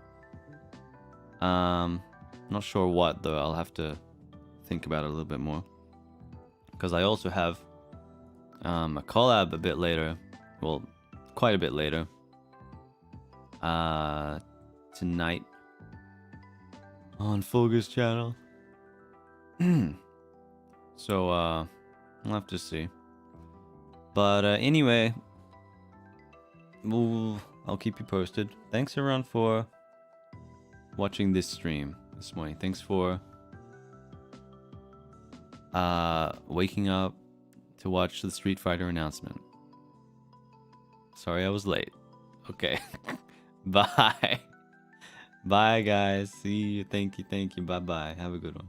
Speaker 1: Not sure what though. I'll have to think about it a little bit more. Because I also have a collab a bit later. Well, quite a bit later. Tonight on Focus channel. So I'll have to see. But anyway, I'll keep you posted. Thanks everyone for watching this stream this morning. Thanks for waking up to watch the Street Fighter announcement. Sorry I was late. Okay. Bye. Bye guys. See you. Thank you. Bye bye. Have a good one.